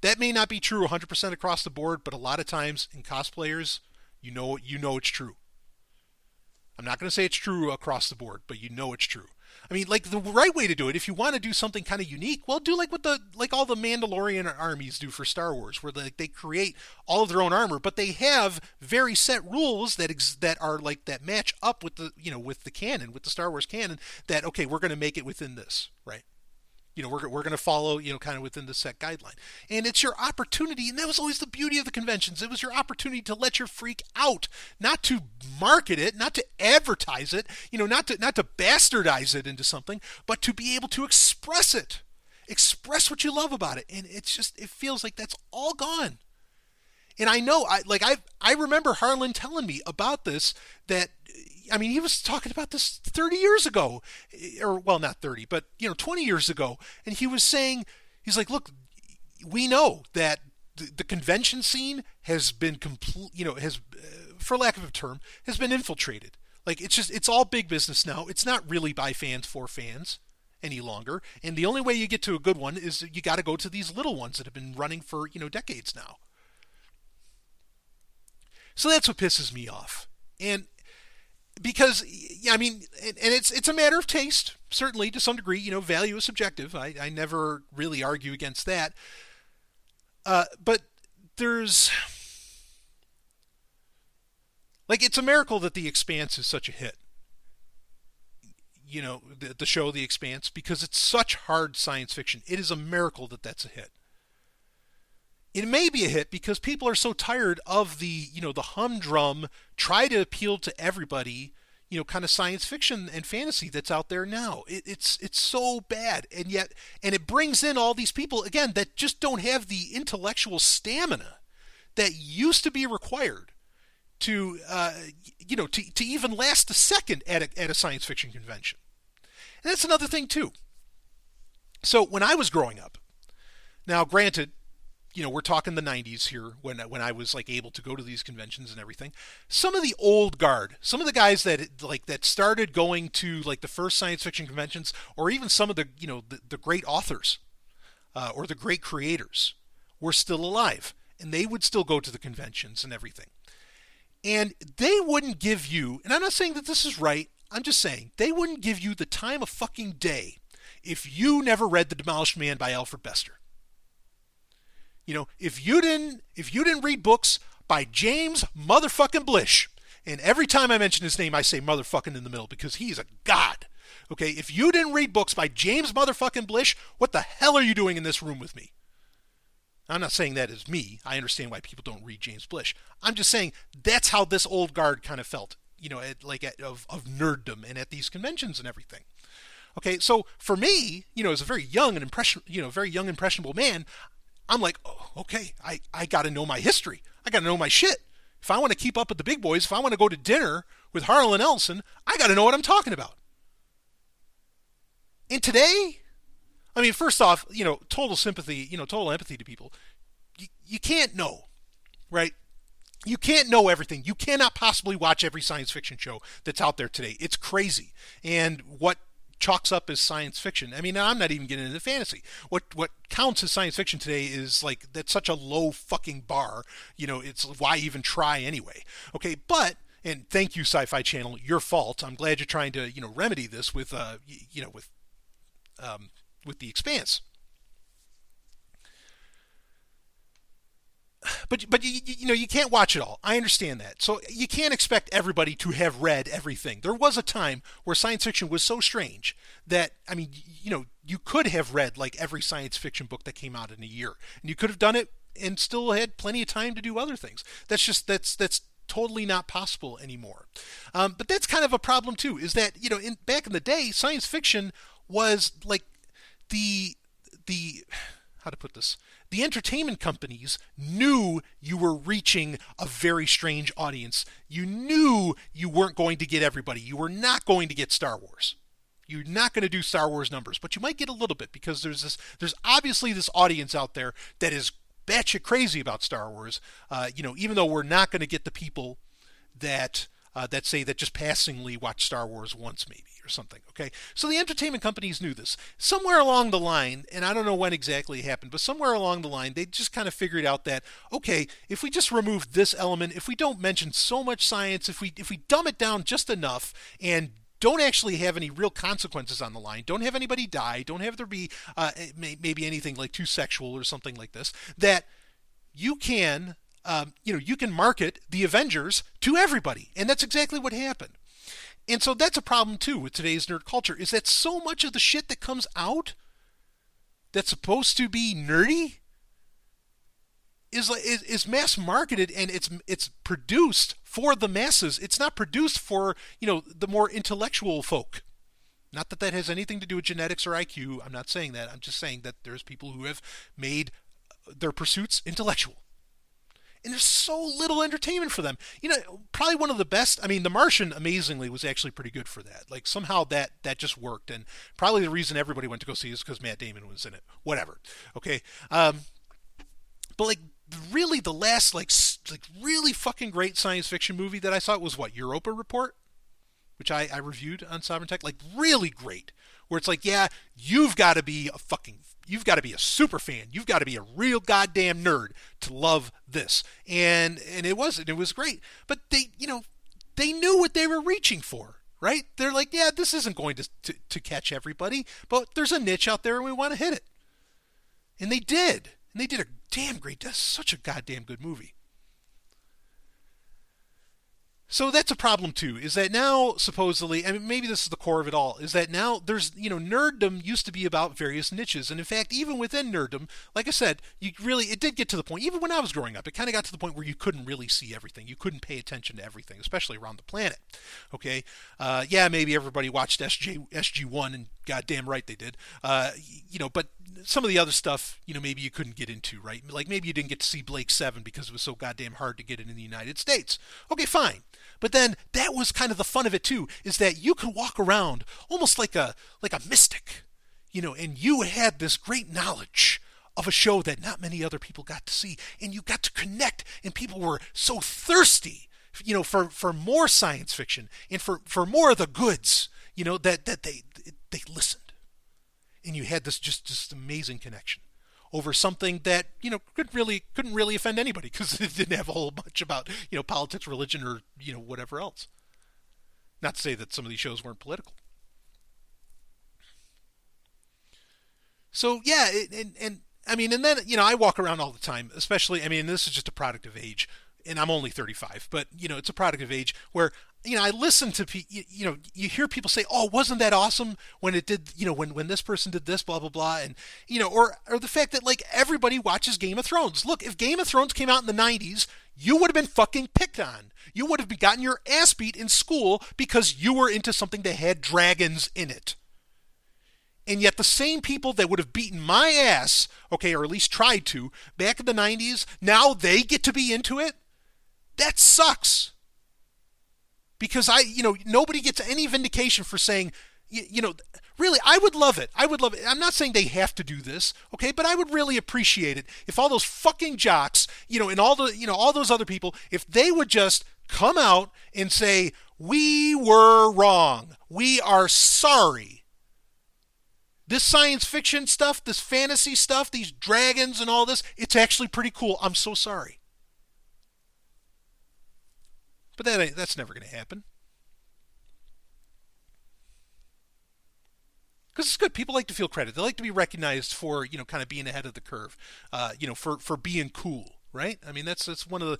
That may not be true 100% across the board, but a lot of times in cosplayers, you know it's true. I'm not going to say it's true across the board, but it's true. I mean, like, the right way to do it, if you want to do something kind of unique, well, do like all the Mandalorian armies do for Star Wars, where they create all of their own armor, but they have very set rules that are like, that match up with the with the canon, with the Star Wars canon. That, okay, we're going to make it within this, right? We're going to follow, kind of within the set guideline. And it's your opportunity, and that was always the beauty of the conventions. It was your opportunity to let your freak out, not to market it, not to advertise it, not to bastardize it into something, but to be able to express it. Express what you love about it. And it feels like that's all gone. And I know, I remember Harlan telling me about this, that, I mean, he was talking about this 30 years ago, or, well, not 30, but, 20 years ago. And he was saying, he's like, look, we know that the convention scene has been for lack of a term, has been infiltrated. Like, it's all big business now. It's not really by fans for fans any longer. And the only way you get to a good one is you got to go to these little ones that have been running for, decades now. So that's what pisses me off. And because, yeah, I mean, and it's a matter of taste, certainly to some degree. Value is subjective. I never really argue against that. But there's it's a miracle that The Expanse is such a hit. The show The Expanse, because it's such hard science fiction. It is a miracle that that's a hit. It may be a hit because people are so tired of the humdrum, try to appeal to everybody, kind of science fiction and fantasy that's out there now. It's so bad, and it brings in all these people again that just don't have the intellectual stamina that used to be required to to even last a second at a science fiction convention. And that's another thing too. So when I was growing up, now granted, we're talking the 90s here when I was able to go to these conventions and everything. Some of the old guard, some of the guys that started going to the first science fiction conventions, or even some of the great authors or the great creators were still alive, and they would still go to the conventions and everything. And they wouldn't give you, and I'm not saying that this is right, I'm just saying, they wouldn't give you the time of fucking day if you never read The Demolished Man by Alfred Bester. If you didn't read books by James motherfucking Blish, and every time I mention his name, I say motherfucking in the middle because he's a god. Okay, if you didn't read books by James motherfucking Blish, what the hell are you doing in this room with me? I'm not saying that as me. I understand why people don't read James Blish. I'm just saying that's how this old guard kind of felt, of nerddom and at these conventions and everything. Okay, so for me, as a very young and impressionable man, I'm like, oh, okay, I got to know my history. I got to know my shit. If I want to keep up with the big boys, if I want to go to dinner with Harlan Ellison, I got to know what I'm talking about. And today, I mean, first off, total sympathy, total empathy to people. You can't know, right? You can't know everything. You cannot possibly watch every science fiction show that's out there today. It's crazy. And what chalks up as science fiction. I mean, I'm not even getting into fantasy. What counts as science fiction today is that's such a low fucking bar. It's why even try anyway. Okay, and thank you, Sci-Fi Channel. Your fault. I'm glad you're trying to remedy this with The Expanse. But you can't watch it all. I understand that. So you can't expect everybody to have read everything. There was a time where science fiction was so strange that, I mean, you could have read every science fiction book that came out in a year, and you could have done it and still had plenty of time to do other things. That's totally not possible anymore. But that's kind of a problem too. Is that back in the day, science fiction was the how to put this. The entertainment companies knew you were reaching a very strange audience. You knew you weren't going to get everybody. You were not going to get Star Wars. You're not going to do Star Wars numbers, but you might get a little bit because there's obviously this audience out there that is batshit crazy about Star Wars. Even though we're not going to get the people that say that just passingly watch Star Wars once maybe or something. Okay, so the entertainment companies knew this. Somewhere along the line, and I don't know when exactly it happened, but somewhere along the line, they just kind of figured out that, okay, if we just remove this element, if we don't mention so much science, if we dumb it down just enough and don't actually have any real consequences on the line, don't have anybody die, don't have there be maybe anything too sexual or something like this, that you can you can market the Avengers to everybody. And that's exactly what happened. And so that's a problem too with today's nerd culture, is that so much of the shit that comes out that's supposed to be nerdy is mass marketed, and it's produced for the masses. It's not produced for, the more intellectual folk. Not that that has anything to do with genetics or IQ. I'm not saying that. I'm just saying that there's people who have made their pursuits intellectual. And there's so little entertainment for them. Probably one of the best, I mean, The Martian, amazingly, was actually pretty good for that. Somehow that just worked. And probably the reason everybody went to go see it is because Matt Damon was in it. Whatever. Okay. But, really the last, really fucking great science fiction movie that I saw was what? Europa Report? which I reviewed on Sovereign Tech, like really great. Where it's like, yeah, you've got to be a super fan. You've got to be a real goddamn nerd to love this. And it was great. But they knew what they were reaching for, right? They're like, yeah, this isn't going to catch everybody, but there's a niche out there and we want to hit it. And they did. And they did a damn great. That's such a goddamn good movie. So that's a problem too, is that now supposedly, I mean, maybe this is the core of it all, is that now there's, nerddom used to be about various niches. And in fact, even within nerddom, like I said, it did get to the point, even when I was growing up, it kind of got to the point where you couldn't really see everything. You couldn't pay attention to everything, especially around the planet. Okay. Yeah, maybe everybody watched SG1 and goddamn right they did. But some of the other stuff, maybe you couldn't get into, right? Like maybe you didn't get to see Blake 7 because it was so goddamn hard to get it in the United States. Okay, fine. But then that was kind of the fun of it too, is that you could walk around almost like a mystic, and you had this great knowledge of a show that not many other people got to see, and you got to connect, and people were so thirsty, for more science fiction and for more of the goods, that they listened. And you had this amazing connection over something that couldn't really offend anybody because it didn't have a whole bunch about politics, religion, or whatever else. Not to say that some of these shows weren't political. So yeah, and then I walk around all the time, especially this is just a product of age, and I'm only 35, but it's a product of age where I listen to you hear people say, "Oh, wasn't that awesome when it did, when this person did this, blah blah blah," and or the fact that like everybody watches Game of Thrones. Look, if Game of Thrones came out in the 90s, you would have been fucking picked on. You would have gotten your ass beat in school because you were into something that had dragons in it. And yet the same people that would have beaten my ass, okay, or at least tried to, back in the 90s, now they get to be into it? That sucks. Because nobody gets any vindication for saying, really, I would love it. I would love it. I'm not saying they have to do this, okay, but I would really appreciate it if all those fucking jocks, and all those other people, if they would just come out and say, we were wrong. We are sorry. This science fiction stuff, this fantasy stuff, these dragons and all this, it's actually pretty cool. I'm so sorry. But that's never going to happen. Because it's good. People like to feel credit. They like to be recognized for, kind of being ahead of the curve, for being cool, right? That's one of the.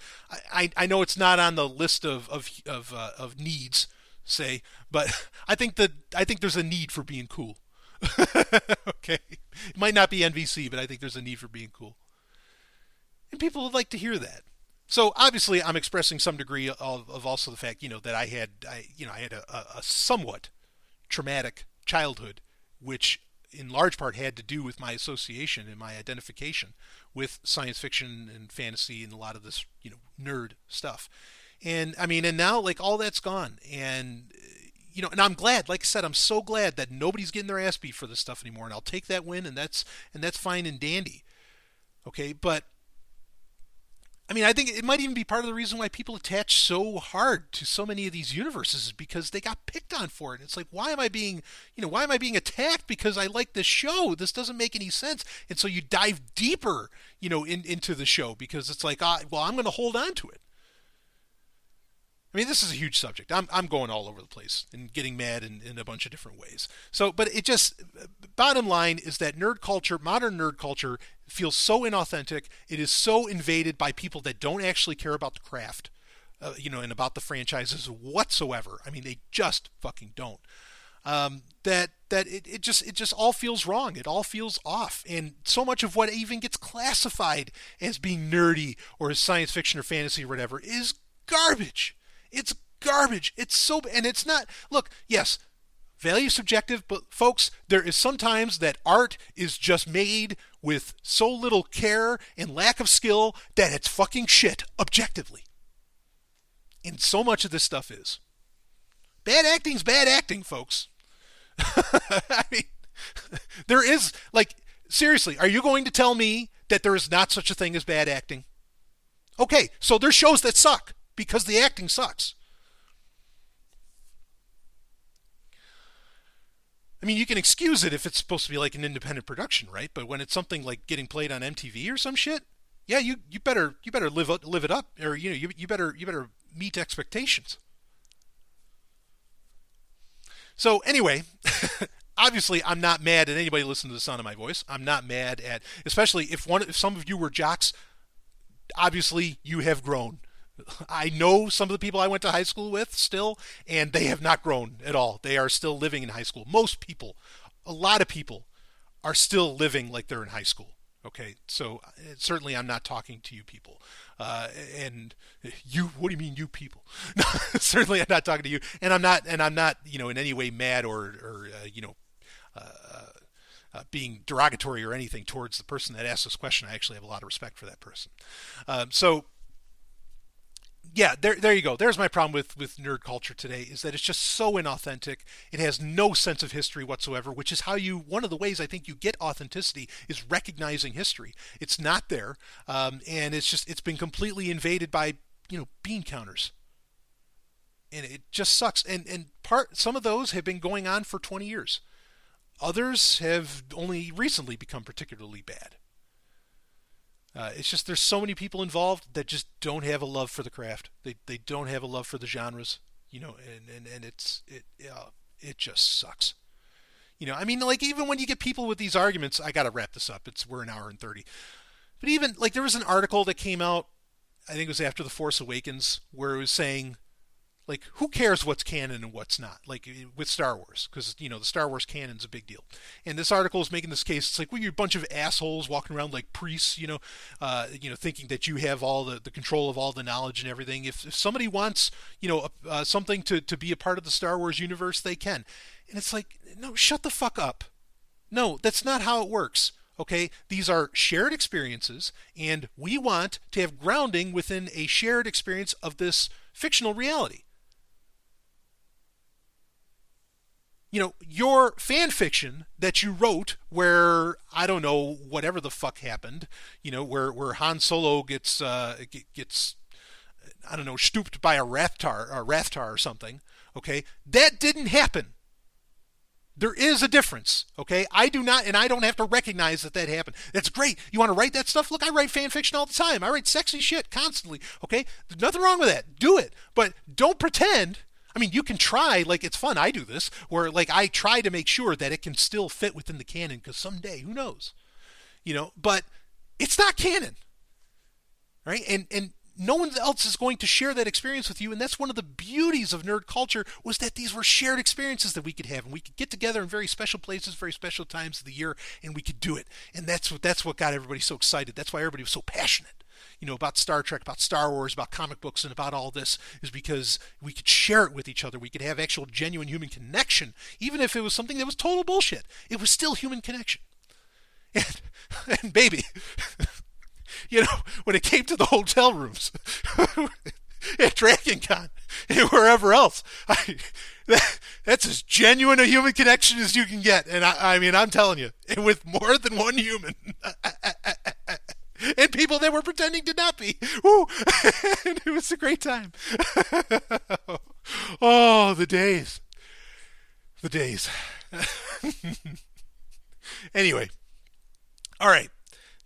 I know it's not on the list of needs, say, but I think there's a need for being cool. Okay, it might not be NVC, but I think there's a need for being cool, and people would like to hear that. So obviously, I'm expressing some degree of also the fact, that I had a somewhat traumatic childhood, which in large part had to do with my association and my identification with science fiction and fantasy and a lot of this, nerd stuff. And and now like all that's gone, and and I'm glad, like I said, I'm so glad that nobody's getting their ass beat for this stuff anymore, and I'll take that win, and that's fine and dandy. Okay, but I think it might even be part of the reason why people attach so hard to so many of these universes is because they got picked on for it. It's like, why am I being attacked because I like this show? This doesn't make any sense. And so you dive deeper, into the show because it's like, I'm going to hold on to it. This is a huge subject. I'm going all over the place and getting mad in a bunch of different ways. So, but it just, bottom line is that nerd culture, modern nerd culture, feels so inauthentic. It is so invaded by people that don't actually care about the craft, and about the franchises whatsoever. They just fucking don't. That it just all feels wrong. It all feels off. And so much of what even gets classified as being nerdy or as science fiction or fantasy or whatever is garbage. It's garbage. And it's not, look, yes, value is subjective, but folks, there is sometimes that art is just made with so little care and lack of skill that it's fucking shit, objectively. And so much of this stuff is. Bad acting's bad acting, folks. There is, like, seriously, are you going to tell me that there is not such a thing as bad acting? Okay, so there's shows that suck because the acting sucks. I mean, you can excuse it if it's supposed to be like an independent production, right? But when it's something like getting played on MTV or some shit, yeah, you better live it up, or you better meet expectations. So anyway, obviously I'm not mad at anybody listening to the sound of my voice. I'm not mad at, especially if some of you were jocks. Obviously, you have grown. I know some of the people I went to high school with still, and they have not grown at all. They are still living in high school. Most people, a lot of people, are still living like they're in high school. Okay, so certainly I'm not talking to you people. And you, what do you mean, you people? No, certainly I'm not talking to you, and I'm not, in any way mad or being derogatory or anything towards the person that asked this question. I actually have a lot of respect for that person. So yeah, there you go. There's my problem with nerd culture today, is that it's just so inauthentic. It has no sense of history whatsoever, which is one of the ways I think you get authenticity is recognizing history. It's not there, and it's been completely invaded by bean counters, and it just sucks. And some of those have been going on for 20 years. Others have only recently become particularly bad. It's just there's so many people involved that just don't have a love for the craft. They don't have a love for the genres, and it just sucks. I mean, like, even when you get people with these arguments, I gotta wrap this up. We're an hour and 30. But even like there was an article that came out, I think it was after The Force Awakens, where it was saying, like, who cares what's canon and what's not? Like with Star Wars, because the Star Wars canon's a big deal. And this article is making this case. It's like, well, you're a bunch of assholes walking around like priests, thinking that you have all the control of all the knowledge and everything. If somebody wants, something to be a part of the Star Wars universe, they can. And it's like, no, shut the fuck up. No, that's not how it works. Okay, these are shared experiences, and we want to have grounding within a shared experience of this fictional reality. Your fan fiction that you wrote, where I don't know whatever the fuck happened, where Han Solo gets I don't know, stooped by a Rathtar or something. Okay, that didn't happen. There is a difference. Okay, I don't have to recognize that happened. That's great. You want to write that stuff? Look, I write fan fiction all the time. I write sexy shit constantly. Okay, there's nothing wrong with that. Do it, but don't pretend. I mean, you can try, like, it's fun. I do this, where, like, I try to make sure that it can still fit within the canon, because someday, who knows? But it's not canon, right? And no one else is going to share that experience with you, and that's one of the beauties of nerd culture, was that these were shared experiences that we could have, and we could get together in very special places, very special times of the year, and we could do it. And that's what got everybody so excited. That's why everybody was so passionate. About Star Trek, about Star Wars, about comic books, and about all this, is because we could share it with each other. We could have actual genuine human connection. Even if it was something that was total bullshit, it was still human connection. And baby, when it came to the hotel rooms at DragonCon and wherever else, that's as genuine a human connection as you can get. And I mean, I'm telling you, and with more than one human. And people that were pretending to not be. Woo! And it was a great time. Oh, the days. The days. Anyway. All right.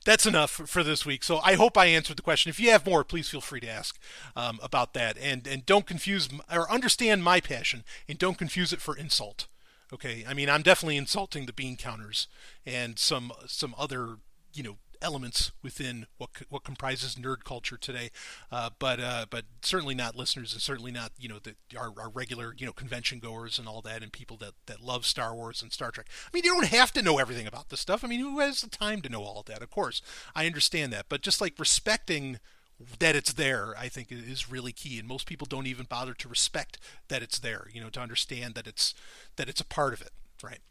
That's enough for this week. So I hope I answered the question. If you have more, please feel free to ask about that. And don't confuse, or understand my passion, and don't confuse it for insult. Okay? I mean, I'm definitely insulting the bean counters and some other, elements within what comprises nerd culture today, but certainly not listeners, and certainly not our regular convention goers and all that, and people that love Star Wars and Star Trek. I mean, you don't have to know everything about this stuff. I mean, who has the time to know all of that? Of course, I understand that, but just like respecting that it's there, I think is really key, and most people don't even bother to respect that it's there. To understand that it's a part of it, right?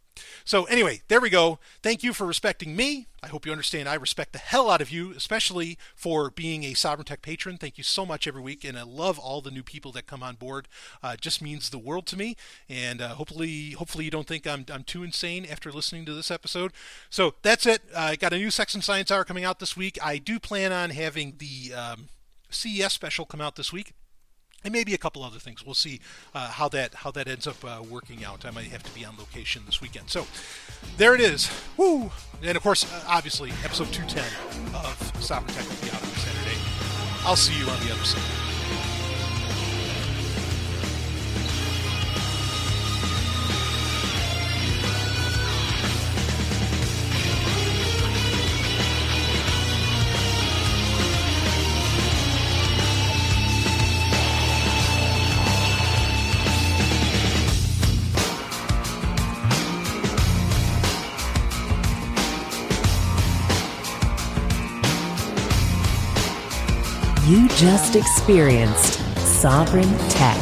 So anyway, there we go. Thank you for respecting me. I hope you understand I respect the hell out of you, especially for being a Sovereign Tech patron. Thank you so much every week, and I love all the new people that come on board. It just means the world to me, and hopefully you don't think I'm too insane after listening to this episode. So that's it. I got a new Sex and Science Hour coming out this week. I do plan on having the CES special come out this week. and maybe a couple other things. We'll see how that ends up working out. I might have to be on location this weekend. So there it is. Woo! And of course, obviously, episode 210 of Sovereign Tech will be out on Saturday. I'll see you on the other side. You just experienced Sovereign Tech.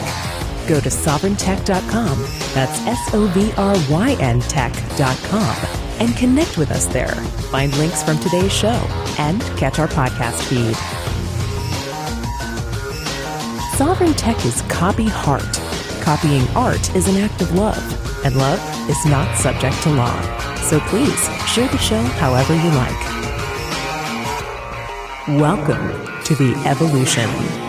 Go to sovereigntech.com, that's SOVRYN tech.com, and connect with us there. Find links from today's show and catch our podcast feed. Sovereign Tech is copy heart. Copying art is an act of love, and love is not subject to law. So please share the show however you like. Welcome to the evolution.